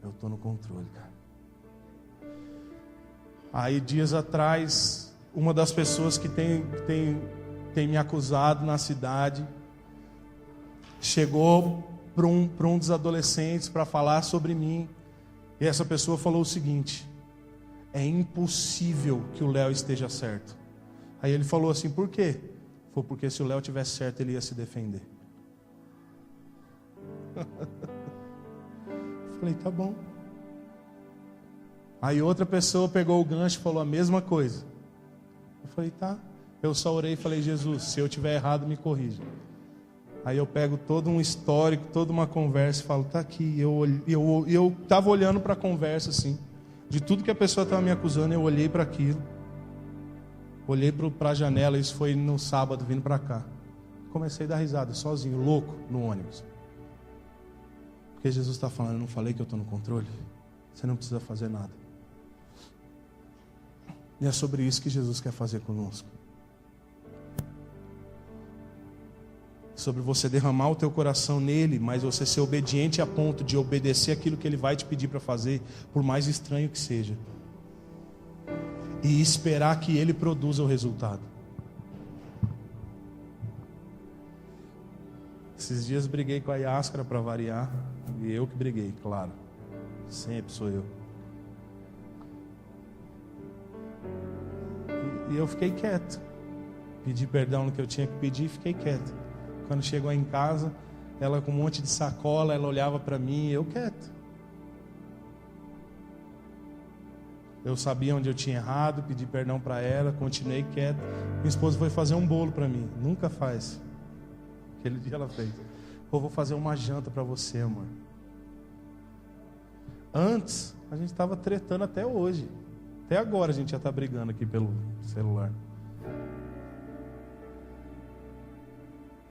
eu estou no controle, cara. Aí dias atrás, uma das pessoas que tem me acusado na cidade chegou para um dos adolescentes para falar sobre mim. E essa pessoa falou o seguinte: é impossível que o Léo esteja certo. Aí ele falou assim: por quê? Foi porque se o Léo tivesse certo, ele ia se defender. Falei: tá bom. Aí outra pessoa pegou o gancho e falou a mesma coisa. Eu falei: tá. Eu só orei e falei: Jesus, se eu tiver errado, me corrija. Aí eu pego todo um histórico, toda uma conversa e falo: tá aqui. Eu estava olhando para a conversa assim, de tudo que a pessoa estava me acusando. Eu olhei para aquilo, olhei para a janela. Isso foi no sábado, vindo para cá. Comecei a dar risada, sozinho, louco, no ônibus. Porque Jesus está falando: eu não falei que eu estou no controle? Você não precisa fazer nada. E é sobre isso que Jesus quer fazer conosco. sobre você derramar o teu coração nele, mas você ser obediente a ponto de obedecer aquilo que ele vai te pedir para fazer, por mais estranho que seja, e esperar que ele produza o resultado. Esses dias briguei com a Yáscara para variar, e eu que briguei, claro, sempre sou eu. E eu fiquei quieto, pedi perdão no que eu tinha que pedir e fiquei quieto. Quando chegou em casa, ela com um monte de sacola, ela olhava para mim e eu quieto. Eu sabia onde eu tinha errado, pedi perdão para ela, continuei quieto. Minha esposa foi fazer um bolo para mim, nunca faz. Aquele dia ela fez. Eu vou fazer uma janta para você, amor. Antes, a gente estava tretando até hoje. Até agora a gente já está brigando aqui pelo celular.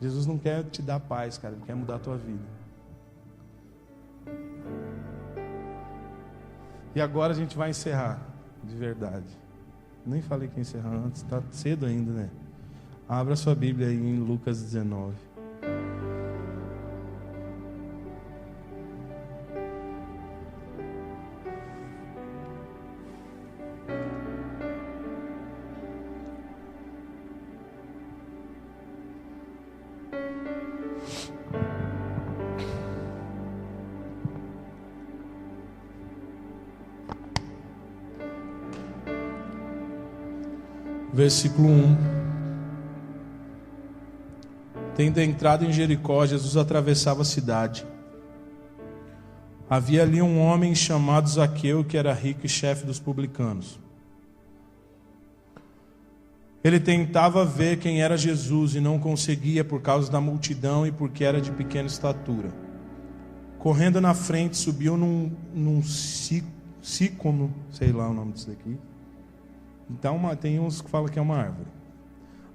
Jesus não quer te dar paz, cara. Ele quer mudar a tua vida. E agora a gente vai encerrar, de verdade. Nem falei que ia encerrar antes, está cedo ainda, né? Abra sua Bíblia aí em Lucas 19. Versículo 1. Tendo entrado em Jericó, Jesus atravessava a cidade. Havia ali um homem chamado Zaqueu, que era rico e chefe dos publicanos. Ele tentava ver quem era Jesus e não conseguia por causa da multidão e porque era de pequena estatura. Correndo na frente, subiu num sícomo, sei lá o nome disso daqui. Então tem uns que falam que é uma árvore,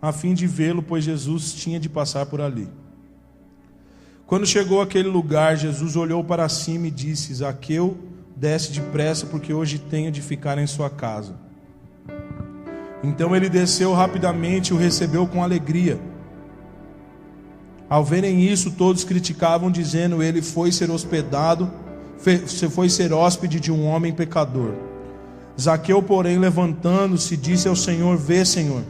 a fim de vê-lo, pois Jesus tinha de passar por ali. Quando chegou àquele lugar, Jesus olhou para cima e disse: Zaqueu, desce depressa, porque hoje tenho de ficar em sua casa. Então ele desceu rapidamente e o recebeu com alegria. Ao verem isso, todos criticavam, dizendo: ele foi ser hóspede de um homem pecador. Zaqueu, porém, levantando-se, disse ao Senhor: vê, Senhor,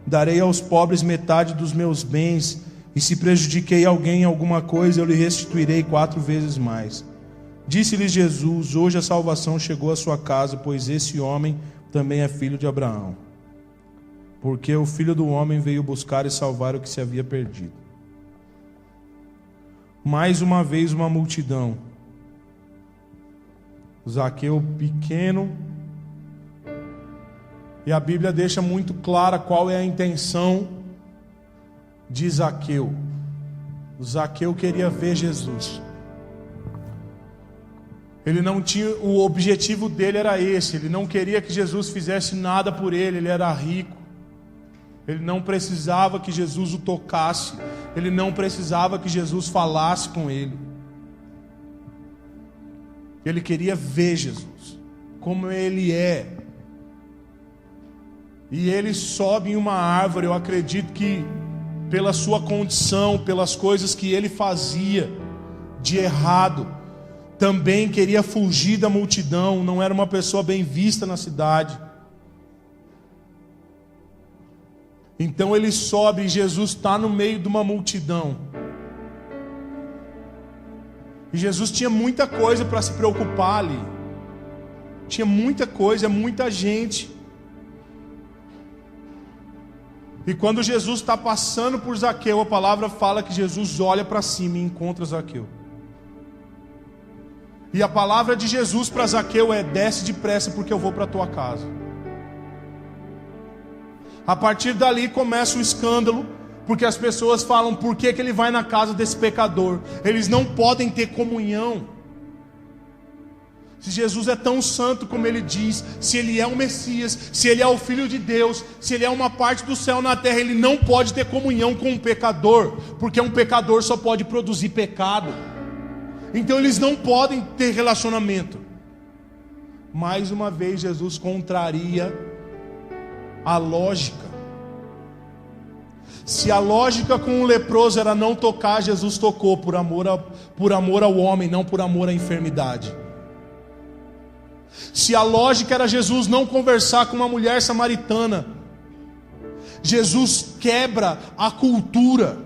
darei aos pobres metade dos meus bens, e se prejudiquei alguém em alguma coisa, eu lhe restituirei 4 vezes mais. Disse-lhe Jesus: hoje a salvação chegou à sua casa, pois esse homem também é filho de Abraão. Porque o Filho do Homem veio buscar e salvar o que se havia perdido. Mais uma vez uma multidão. Zaqueu pequeno. E a Bíblia deixa muito clara qual é a intenção de Zaqueu. O Zaqueu queria ver Jesus. Ele não tinha, o objetivo dele era esse. Ele não queria que Jesus fizesse nada por ele. Ele era rico. Ele não precisava que Jesus o tocasse. Ele não precisava que Jesus falasse com ele. Ele queria ver Jesus, como ele é. E ele sobe em uma árvore. Eu acredito que pela sua condição, pelas coisas que ele fazia de errado, também queria fugir da multidão. Não era uma pessoa bem vista na cidade. Então ele sobe e Jesus está no meio de uma multidão. E Jesus tinha muita coisa para se preocupar ali. Tinha muita coisa, muita gente. E quando Jesus está passando por Zaqueu, a palavra fala que Jesus olha para cima e encontra Zaqueu. E a palavra de Jesus para Zaqueu é: desce depressa, porque eu vou para a tua casa. A partir dali começa o escândalo, porque as pessoas falam: por que ele vai na casa desse pecador? Eles não podem ter comunhão. Se Jesus é tão santo como ele diz, se ele é o Messias, se ele é o Filho de Deus, se ele é uma parte do céu na terra, ele não pode ter comunhão com um pecador, porque um pecador só pode produzir pecado. Então eles não podem ter relacionamento. Mais uma vez Jesus contraria a lógica. Se a lógica com o leproso era não tocar, Jesus tocou por amor ao homem, não por amor à enfermidade. Se a lógica era Jesus não conversar com uma mulher samaritana, Jesus quebra a cultura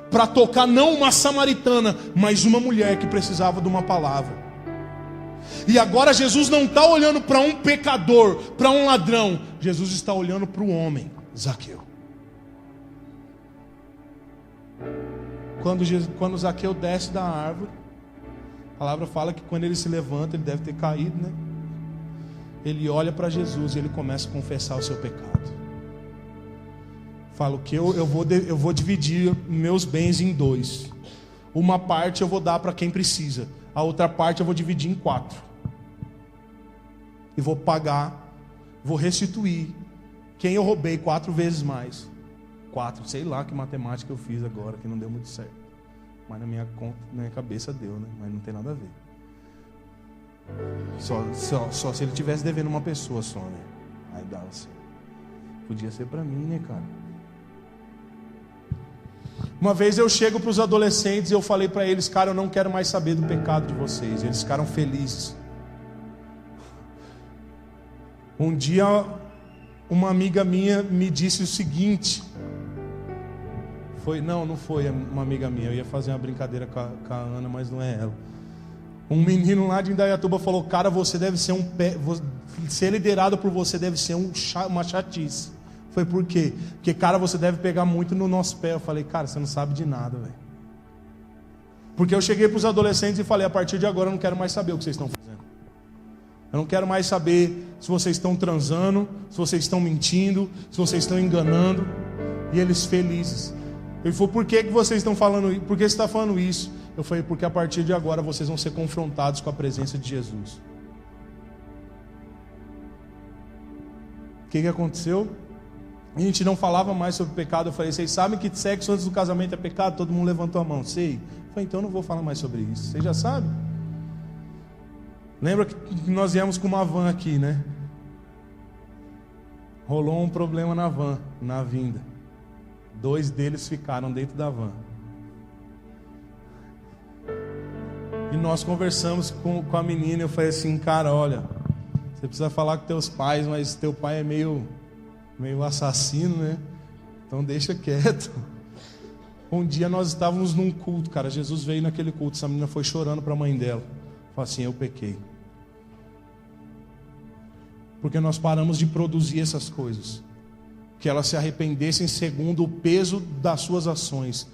para tocar não uma samaritana, mas uma mulher que precisava de uma palavra. E agora Jesus não está olhando para um pecador, para um ladrão. Jesus está olhando para o homem, Zaqueu. Quando Zaqueu desce da árvore, a palavra fala que quando ele se levanta, ele deve ter caído, né? Ele olha para Jesus e ele começa a confessar o seu pecado. Fala que eu vou dividir meus bens em 2. Uma parte eu vou dar para quem precisa, a outra parte eu vou dividir em 4. E vou pagar, vou restituir quem eu roubei 4 vezes mais. 4, sei lá que matemática eu fiz agora, que não deu muito certo. Mas na minha conta, na minha cabeça deu, né? Mas não tem nada a ver. Só se ele tivesse devendo uma pessoa só, né? Aí dava assim. Podia ser para mim, né, cara? Uma vez eu chego para os adolescentes e eu falei para eles, cara, eu não quero mais saber do pecado de vocês. Eles ficaram felizes. Um dia, uma amiga minha me disse o seguinte. Não foi uma amiga minha. Eu ia fazer uma brincadeira com a Ana, mas não é ela. Um menino lá de Indaiatuba falou, cara, você deve ser ser liderado por você deve ser uma chatice. Foi por quê? Porque, cara, você deve pegar muito no nosso pé. Eu falei, cara, você não sabe de nada, velho. Porque eu cheguei para os adolescentes e falei, a partir de agora eu não quero mais saber o que vocês estão fazendo. Eu não quero mais saber se vocês estão transando, se vocês estão mentindo, se vocês estão enganando. E eles felizes. Ele falou, por que vocês estão falando isso? Por que você está falando isso? Eu falei, porque a partir de agora vocês vão ser confrontados com a presença de Jesus. O que aconteceu? A gente não falava mais sobre pecado. Eu falei, vocês sabem que sexo antes do casamento é pecado? Todo mundo levantou a mão. Sei. Eu falei, então eu não vou falar mais sobre isso. Vocês já sabem? Lembra que nós viemos com uma van aqui, né? Rolou um problema na van, na vinda. 2 deles ficaram dentro da van. E nós conversamos com a menina. Eu falei assim, cara, olha, você precisa falar com teus pais, mas teu pai é meio assassino, né? Então deixa quieto. Um dia nós estávamos num culto, cara. Jesus veio naquele culto. Essa menina foi chorando para a mãe dela. Falou assim, eu pequei. Porque nós paramos de produzir essas coisas. Que elas se arrependessem segundo o peso das suas ações,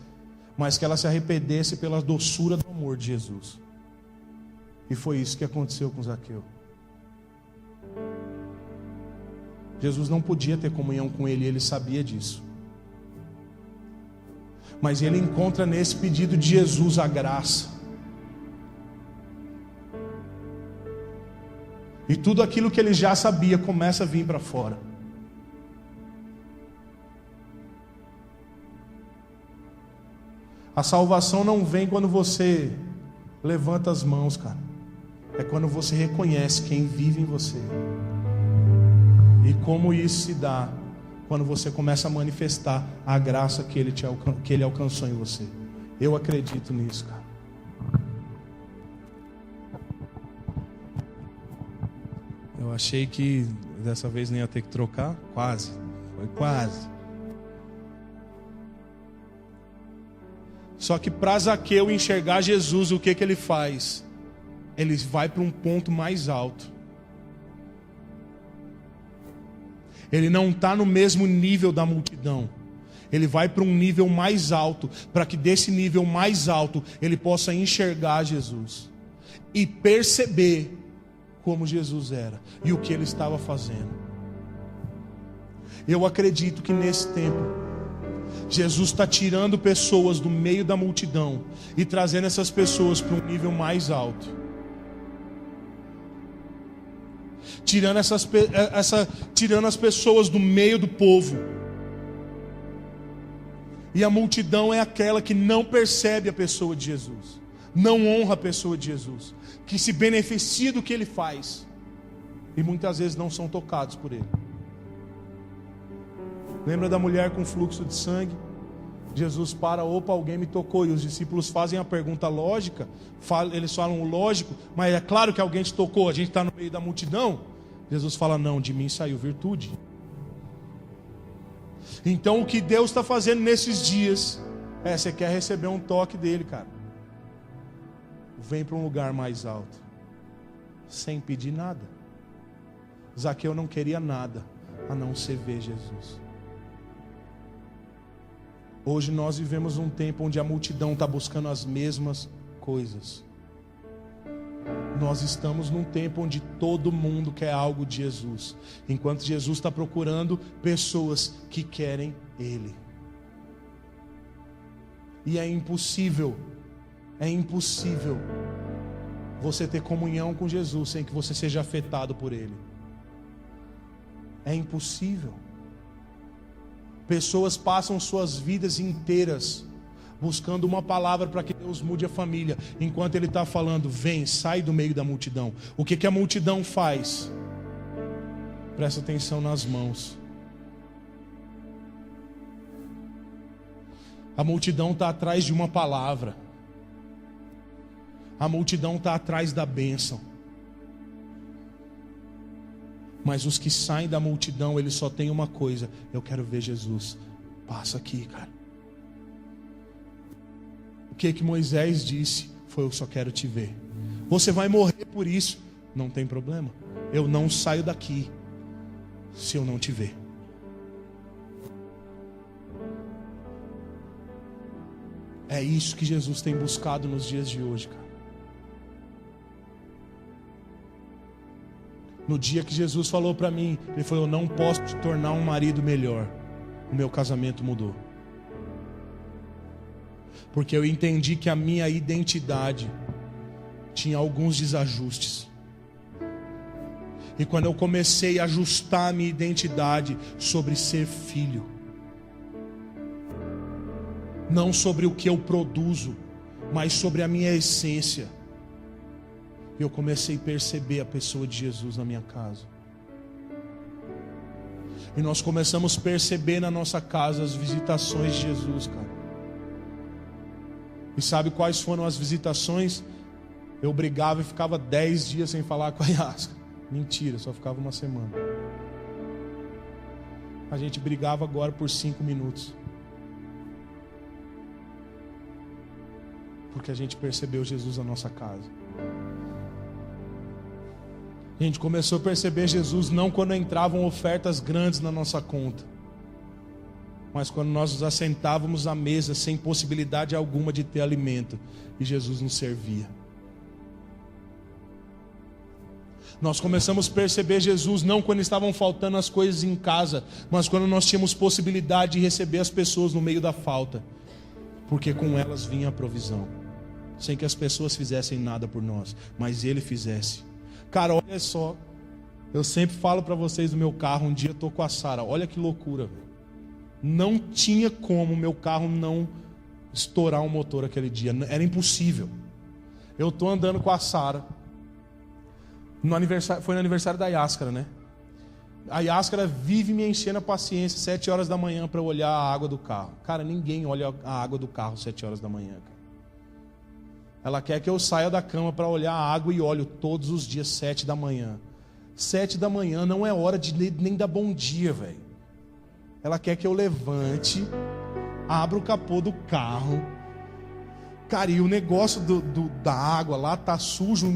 mas que elas se arrependessem pela doçura do amor de Jesus. E foi isso que aconteceu com Zaqueu. Jesus não podia ter comunhão com ele, ele sabia disso. Mas ele encontra nesse pedido de Jesus a graça. E tudo aquilo que ele já sabia começa a vir para fora. A salvação não vem quando você levanta as mãos, cara. É quando você reconhece quem vive em você. E como isso se dá quando você começa a manifestar a graça que ele alcançou em você. Eu acredito nisso, cara. Eu achei que dessa vez nem ia ter que trocar. Quase. Foi quase. Só que para Zaqueu enxergar Jesus, o que ele faz? Ele vai para um ponto mais alto. Ele não está no mesmo nível da multidão. Ele vai para um nível mais alto, para que desse nível mais alto ele possa enxergar Jesus e perceber como Jesus era e o que ele estava fazendo. Eu acredito que nesse tempo Jesus está tirando pessoas do meio da multidão e trazendo essas pessoas para um nível mais alto. Tirando as pessoas do meio do povo. E a multidão é aquela que não percebe a pessoa de Jesus, não honra a pessoa de Jesus, que se beneficia do que ele faz e muitas vezes não são tocados por ele. Lembra da mulher com fluxo de sangue? Jesus para, opa, alguém me tocou. E os discípulos fazem a pergunta lógica, eles falam o lógico, mas é claro que alguém te tocou, a gente está no meio da multidão. Jesus fala, não, de mim saiu virtude. Então o que Deus está fazendo nesses dias, você quer receber um toque dele, cara. Vem para um lugar mais alto, sem pedir nada. Zaqueu não queria nada, a não ser ver Jesus. Hoje nós vivemos um tempo onde a multidão está buscando as mesmas coisas. Nós estamos num tempo onde todo mundo quer algo de Jesus, enquanto Jesus está procurando pessoas que querem Ele. E é impossível você ter comunhão com Jesus sem que você seja afetado por Ele. É impossível. Pessoas passam suas vidas inteiras buscando uma palavra para que Deus mude a família, enquanto Ele está falando, vem, sai do meio da multidão. O que a multidão faz? Presta atenção nas mãos. A multidão está atrás de uma palavra. A multidão está atrás da bênção. Mas os que saem da multidão, eles só têm uma coisa: eu quero ver Jesus. Passa aqui, cara. O que Moisés disse foi: eu só quero te ver. Você vai morrer por isso, não tem problema. Eu não saio daqui se eu não te ver. É isso que Jesus tem buscado nos dias de hoje, cara. No dia que Jesus falou para mim, Ele falou: eu não posso te tornar um marido melhor. O meu casamento mudou. Porque eu entendi que a minha identidade tinha alguns desajustes. E quando eu comecei a ajustar a minha identidade sobre ser filho, não sobre o que eu produzo, mas sobre a minha essência, eu comecei a perceber a pessoa de Jesus na minha casa. E nós começamos a perceber na nossa casa as visitações de Jesus, cara. E sabe quais foram as visitações? Eu brigava e ficava 10 dias sem falar com a Yasca. Mentira, só ficava uma semana. A gente brigava agora por 5 minutos. Porque a gente percebeu Jesus na nossa casa. A gente começou a perceber Jesus não quando entravam ofertas grandes na nossa conta, mas quando nós nos assentávamos à mesa sem possibilidade alguma de ter alimento e Jesus nos servia. Nós começamos a perceber Jesus não quando estavam faltando as coisas em casa, mas quando nós tínhamos possibilidade de receber as pessoas no meio da falta, porque com elas vinha a provisão, sem que as pessoas fizessem nada por nós, mas Ele fizesse. Cara, olha só, eu sempre falo para vocês do meu carro. Um dia eu tô com a Sara, olha que loucura, velho. Não tinha como meu carro não estourar o motor aquele dia, era impossível. Eu tô andando com a Sara, foi no aniversário da Yáscara, né? A Yáscara vive me enchendo a paciência 7 horas da manhã para eu olhar a água do carro. Cara, ninguém olha a água do carro 7 horas da manhã, cara. Ela quer que eu saia da cama para olhar a água e olho todos os dias 7 da manhã. 7 da manhã não é hora de nem dar bom dia, velho. Ela quer que eu levante, abra o capô do carro. Cara, e o negócio da água lá tá sujo,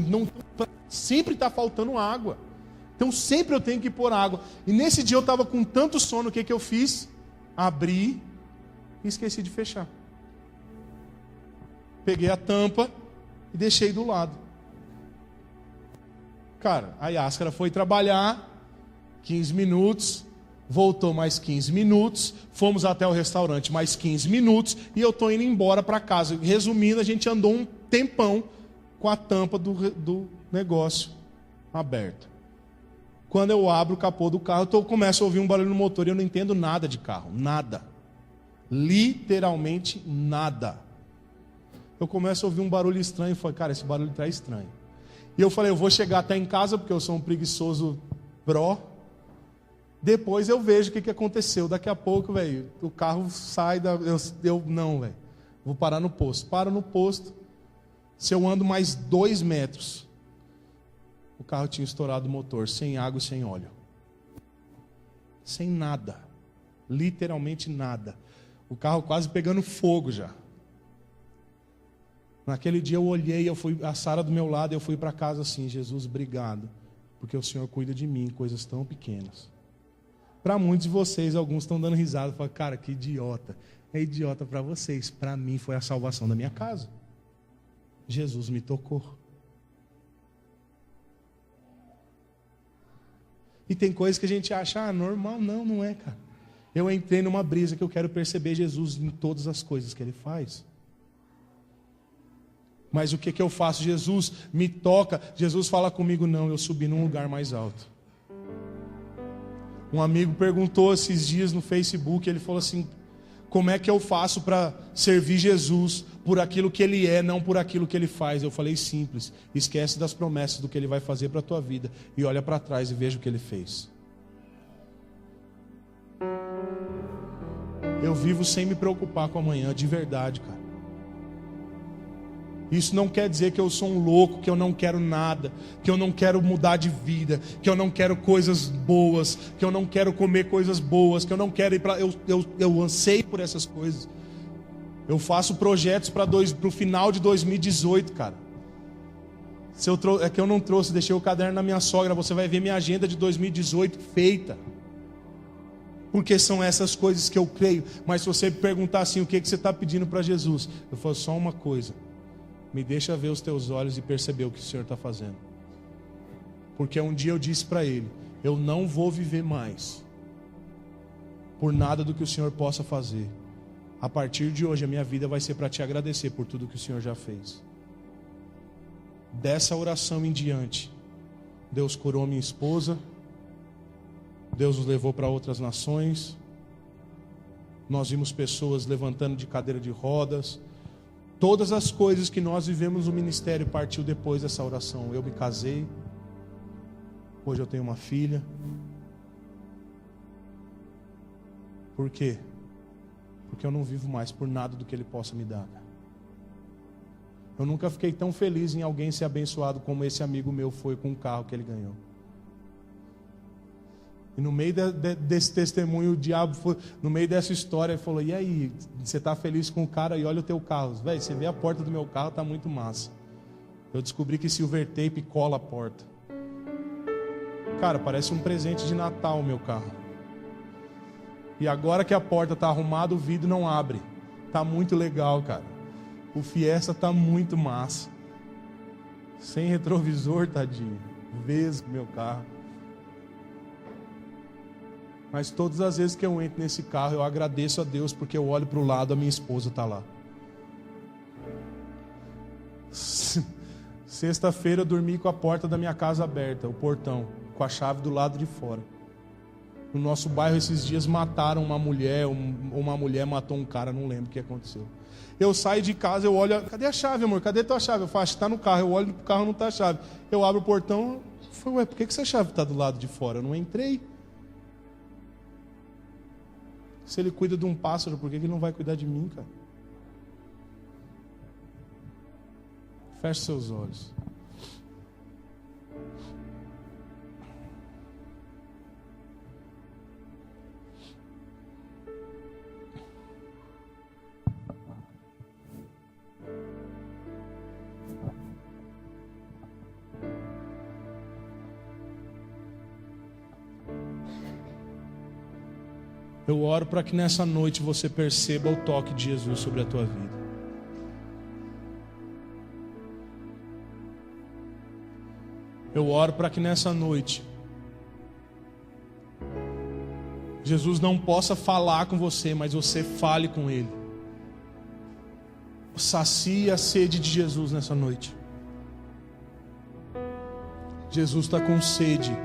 sempre tá faltando água. Então sempre eu tenho que pôr água. E nesse dia eu estava com tanto sono, o que eu fiz? Abri e esqueci de fechar. Peguei a tampa e deixei do lado. Cara, a Yáscara foi trabalhar 15 minutos, voltou mais 15 minutos, fomos até o restaurante mais 15 minutos e eu estou indo embora para casa. Resumindo, a gente andou um tempão com a tampa do negócio aberta. Quando eu abro o capô do carro, eu começo a ouvir um barulho no motor e eu não entendo nada de carro, nada. Literalmente nada. Eu começo a ouvir um barulho estranho e falei: cara, esse barulho está estranho. E eu falei: eu vou chegar até em casa porque eu sou um preguiçoso Depois eu vejo o que aconteceu. Daqui a pouco, velho, o carro sai não, velho. Vou parar no posto. Paro no posto. Se eu ando mais 2 metros, o carro tinha estourado o motor, sem água e sem óleo. Sem nada. Literalmente nada. O carro quase pegando fogo já. Naquele dia eu olhei, a Sara do meu lado, eu fui para casa assim: Jesus, obrigado, porque o Senhor cuida de mim em coisas tão pequenas. Para muitos de vocês, alguns estão dando risada, falam: cara, que idiota. É idiota para vocês, para mim foi a salvação da minha casa. Jesus me tocou. E tem coisas que a gente acha normal. Não é, cara. Eu entrei numa brisa que eu quero perceber Jesus em todas as coisas que Ele faz. Mas o que eu faço? Jesus me toca, Jesus fala comigo: não, eu subi num lugar mais alto. Um amigo perguntou esses dias no Facebook, ele falou assim: como é que eu faço para servir Jesus por aquilo que Ele é, não por aquilo que Ele faz? Eu falei: simples, esquece das promessas do que Ele vai fazer para a tua vida e olha para trás e veja o que Ele fez. Eu vivo sem me preocupar com amanhã, de verdade, cara. Isso não quer dizer que eu sou um louco, que eu não quero nada, que eu não quero mudar de vida, que eu não quero coisas boas, que eu não quero comer coisas boas, que eu não quero ir para... Eu anseio por essas coisas. Eu faço projetos para o final de 2018, cara. É que eu não trouxe, deixei o caderno na minha sogra. Você vai ver minha agenda de 2018 feita. Porque são essas coisas que eu creio. Mas se você me perguntar assim: o que você está pedindo para Jesus? Eu falo: só uma coisa. Me deixa ver os teus olhos e perceber o que o Senhor está fazendo. Porque um dia eu disse para Ele: eu não vou viver mais por nada do que o Senhor possa fazer. A partir de hoje a minha vida vai ser para te agradecer por tudo que o Senhor já fez. Dessa oração em diante, Deus curou minha esposa, Deus nos levou para outras nações, nós vimos pessoas levantando de cadeira de rodas. Todas as coisas que nós vivemos no ministério partiu depois dessa oração. Eu me casei, hoje eu tenho uma filha. Por quê? Porque eu não vivo mais por nada do que Ele possa me dar. Eu nunca fiquei tão feliz em alguém ser abençoado como esse amigo meu foi com o carro que ele ganhou. E no meio desse testemunho, o diabo foi, no meio dessa história, ele falou: e aí, você está feliz com o cara? E olha o teu carro. Velho, você vê a porta do meu carro, está muito massa. Eu descobri que silver tape cola a porta. Cara, parece um presente de Natal o meu carro. E agora que a porta está arrumada, o vidro não abre. Está muito legal, cara. O Fiesta está muito massa. Sem retrovisor, tadinho. Vesgo meu carro. Mas todas as vezes que eu entro nesse carro, eu agradeço a Deus, porque eu olho para o lado, a minha esposa está lá. Sexta-feira eu dormi com a porta da minha casa aberta, o portão, com a chave do lado de fora. No nosso bairro esses dias mataram uma mulher matou um cara, não lembro o que aconteceu. Eu saio de casa, eu olho: cadê a chave, amor? Cadê tua chave? Eu falo: está no carro. Eu olho pro carro, não está a chave. Eu abro o portão, eu falo: ué, por que essa chave está do lado de fora? Eu não entrei. Se Ele cuida de um pássaro, por que Ele não vai cuidar de mim, cara? Feche seus olhos. Eu oro para que nessa noite você perceba o toque de Jesus sobre a tua vida. Eu oro para que nessa noite Jesus não possa falar com você, mas você fale com Ele. Sacia a sede de Jesus nessa noite. Jesus está com sede.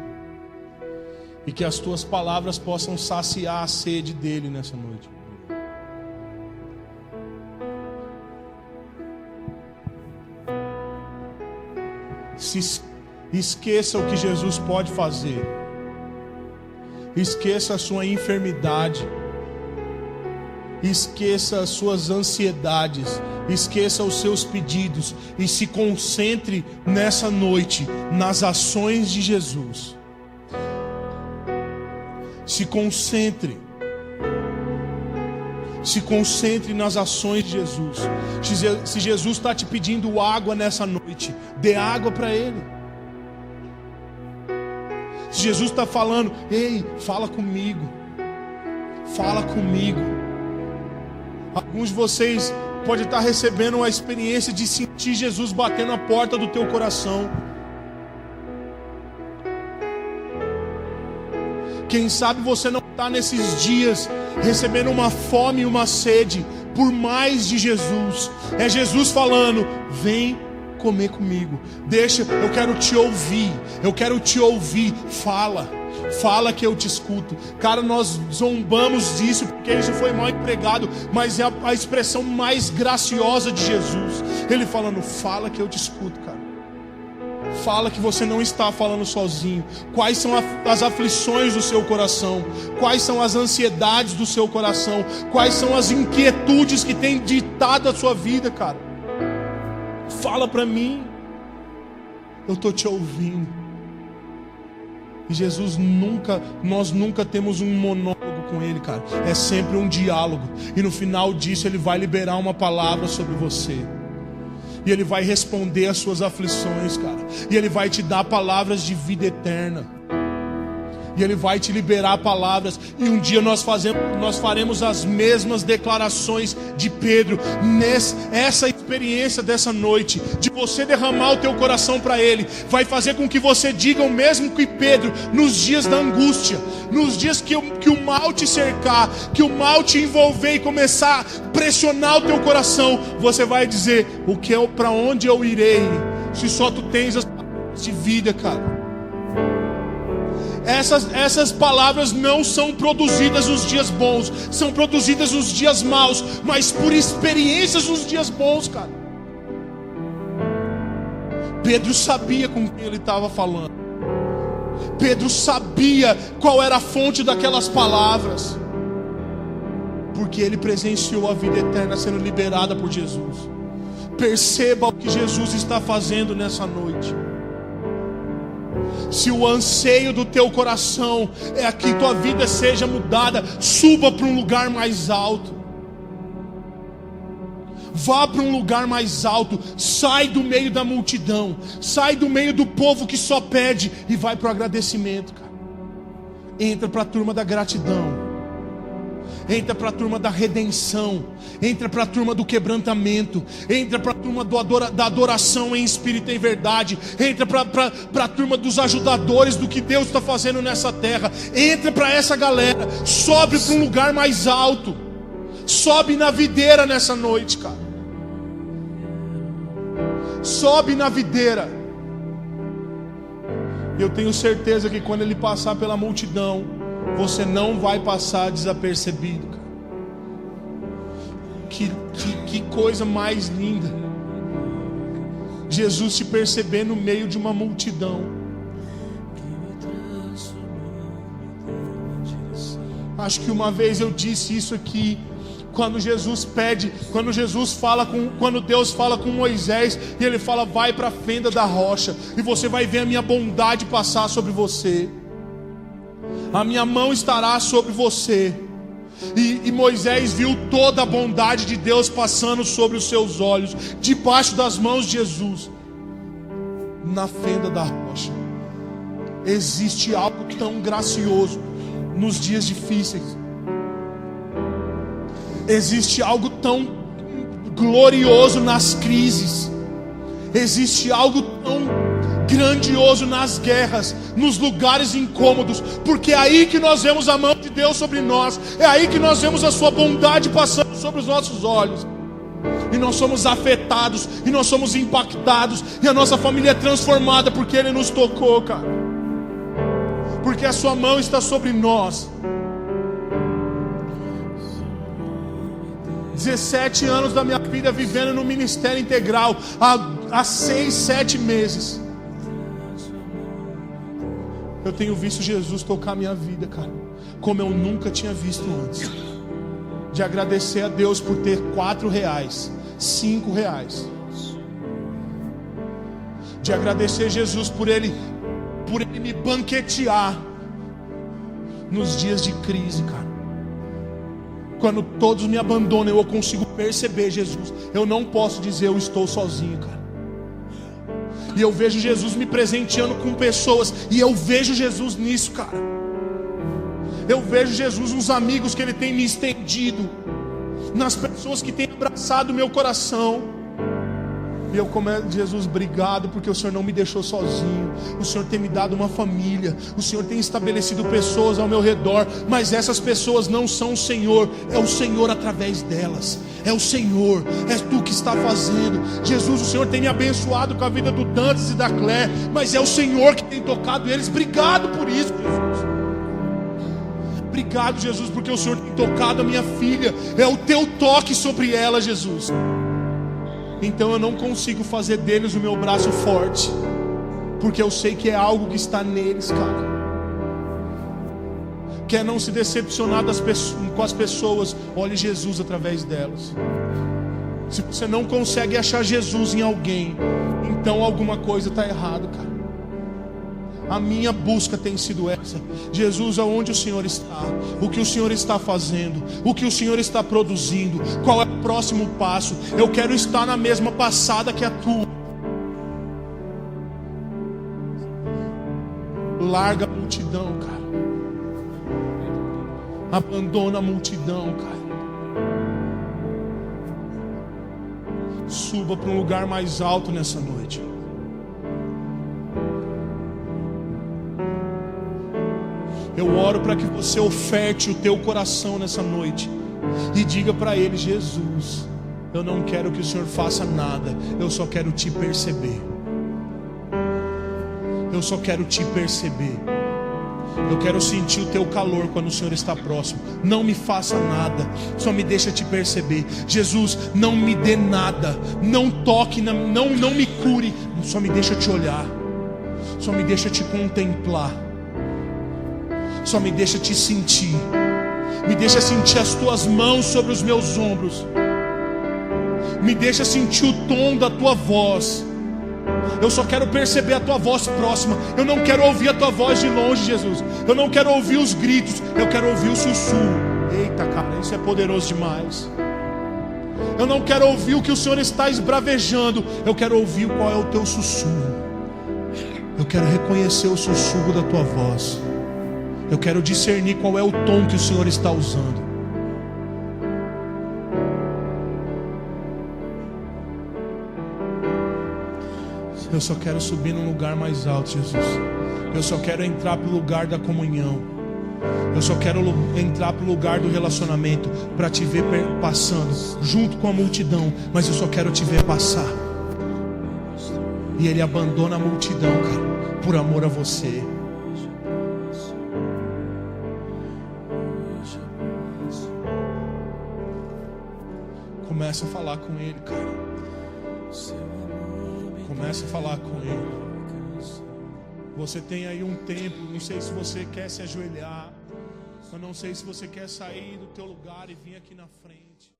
E que as tuas palavras possam saciar a sede dele nessa noite. Esqueça o que Jesus pode fazer. Esqueça a sua enfermidade. Esqueça as suas ansiedades. Esqueça os seus pedidos. E se concentre nessa noite nas ações de Jesus. Se concentre. Se concentre nas ações de Jesus. Se Jesus está te pedindo água nessa noite, dê água para Ele. Se Jesus está falando, ei, fala comigo. Fala comigo. Alguns de vocês podem estar recebendo uma experiência de sentir Jesus batendo na porta do teu coração. Quem sabe você não está nesses dias recebendo uma fome e uma sede por mais de Jesus. É Jesus falando, vem comer comigo. Deixa, eu quero te ouvir. Eu quero te ouvir. Fala que eu te escuto. Cara, nós zombamos disso porque isso foi mal empregado, mas é a expressão mais graciosa de Jesus. Ele falando, fala que eu te escuto, cara. Fala que você não está falando sozinho. Quais são as aflições do seu coração? Quais são as ansiedades do seu coração? Quais são as inquietudes que tem ditado a sua vida, cara? Fala para mim. Eu estou te ouvindo. E Jesus nós nunca temos um monólogo com Ele, cara. É sempre um diálogo. E no final disso Ele vai liberar uma palavra sobre você. E Ele vai responder às suas aflições, cara. E Ele vai te dar palavras de vida eterna. E Ele vai te liberar palavras. E um dia nós faremos as mesmas declarações de Pedro. Essa experiência dessa noite, de você derramar o teu coração para Ele, vai fazer com que você diga o mesmo que Pedro, nos dias da angústia, nos dias que o mal te cercar, que o mal te envolver e começar a pressionar o teu coração. Você vai dizer, para onde eu irei, se só tu tens as palavras de vida, cara. Essas palavras não são produzidas nos dias bons, são produzidas nos dias maus, mas por experiências nos dias bons, cara. Pedro sabia com quem ele estava falando. Pedro sabia qual era a fonte daquelas palavras, porque ele presenciou a vida eterna sendo liberada por Jesus. Perceba o que Jesus está fazendo nessa noite. Se o anseio do teu coração é que tua vida seja mudada, suba para um lugar mais alto. Vá para um lugar mais alto. Sai do meio da multidão. Sai do meio do povo que só pede. E vai para o agradecimento, cara. Entra para a turma da gratidão. Entra para a turma da redenção. Entra para a turma do quebrantamento. Entra para a turma da adoração em espírito e em verdade. Entra para a turma dos ajudadores do que Deus está fazendo nessa terra. Entra para essa galera. Sobe para um lugar mais alto. Sobe na videira nessa noite, cara. Sobe na videira. Eu tenho certeza que quando ele passar pela multidão, você não vai passar desapercebido, cara. Que coisa mais linda. Jesus te perceber no meio de uma multidão. Acho que uma vez eu disse isso aqui. Quando Deus fala com Moisés, e Ele fala, vai para a fenda da rocha, e você vai ver a minha bondade passar sobre você. A minha mão estará sobre você. E Moisés viu toda a bondade de Deus passando sobre os seus olhos, debaixo das mãos de Jesus. Na fenda da rocha. Existe algo tão gracioso nos dias difíceis. Existe algo tão glorioso nas crises. Existe algo tão grandioso nas guerras, nos lugares incômodos, porque é aí que nós vemos a mão de Deus sobre nós. É aí que nós vemos a sua bondade passando sobre os nossos olhos. E nós somos afetados, e nós somos impactados, e a nossa família é transformada porque Ele nos tocou, cara. Porque a sua mão está sobre nós. 17 anos da minha vida vivendo no ministério integral, há 6, 7 meses. Eu tenho visto Jesus tocar a minha vida, cara, como eu nunca tinha visto antes. De agradecer a Deus por ter R$4, R$5. De agradecer a Jesus por Ele me banquetear nos dias de crise, cara. Quando todos me abandonam, eu consigo perceber Jesus. Eu não posso dizer eu estou sozinho, cara. E eu vejo Jesus me presenteando com pessoas. E eu vejo Jesus nisso, cara. Eu vejo Jesus nos amigos que Ele tem me estendido, nas pessoas que têm abraçado o meu coração. E eu começo, Jesus, obrigado, porque o Senhor não me deixou sozinho. O Senhor tem me dado uma família. O Senhor tem estabelecido pessoas ao meu redor. Mas essas pessoas não são o Senhor. É o Senhor através delas. É o Senhor, é Tu que está fazendo. Jesus, o Senhor tem me abençoado com a vida do Dantes e da Claire, mas é o Senhor que tem tocado eles. Obrigado por isso, Jesus. Obrigado, Jesus, porque o Senhor tem tocado a minha filha. É o Teu toque sobre ela, Jesus. Então eu não consigo fazer deles o meu braço forte, porque eu sei que é algo que está neles, cara. Quer não se decepcionar com as pessoas, olhe Jesus através delas. Se você não consegue achar Jesus em alguém, então alguma coisa está errada, cara. A minha busca tem sido essa. Jesus, aonde o Senhor está? O que o Senhor está fazendo? O que o Senhor está produzindo? Qual é o próximo passo? Eu quero estar na mesma passada que a tua. Larga a multidão, cara. Abandona a multidão, cara. Suba para um lugar mais alto nessa noite. Eu oro para que você oferte o teu coração nessa noite e diga para Ele: Jesus, eu não quero que o Senhor faça nada, eu só quero Te perceber. Eu só quero Te perceber. Eu quero sentir o Teu calor quando o Senhor está próximo. Não me faça nada, só me deixa Te perceber. Jesus, não me dê nada, não toque, não me cure, só me deixa Te olhar, só me deixa Te contemplar. Só me deixa Te sentir. Me deixa sentir as Tuas mãos sobre os meus ombros. Me deixa sentir o tom da Tua voz. Eu só quero perceber a Tua voz próxima. Eu não quero ouvir a Tua voz de longe, Jesus. Eu não quero ouvir os gritos. Eu quero ouvir o sussurro. Eita, cara, isso é poderoso demais. Eu não quero ouvir o que o Senhor está esbravejando. Eu quero ouvir qual é o Teu sussurro. Eu quero reconhecer o sussurro da Tua voz. Eu quero discernir qual é o tom que o Senhor está usando. Eu só quero subir num lugar mais alto, Jesus. Eu só quero entrar para o lugar da comunhão. Eu só quero entrar para o lugar do relacionamento, para Te ver passando junto com a multidão. Mas eu só quero Te ver passar. E Ele abandona a multidão, cara, por amor a você. Começa a falar com Ele, cara. Começa a falar com Ele. Você tem aí um tempo. Não sei se você quer se ajoelhar. Eu não sei se você quer sair do teu lugar e vir aqui na frente.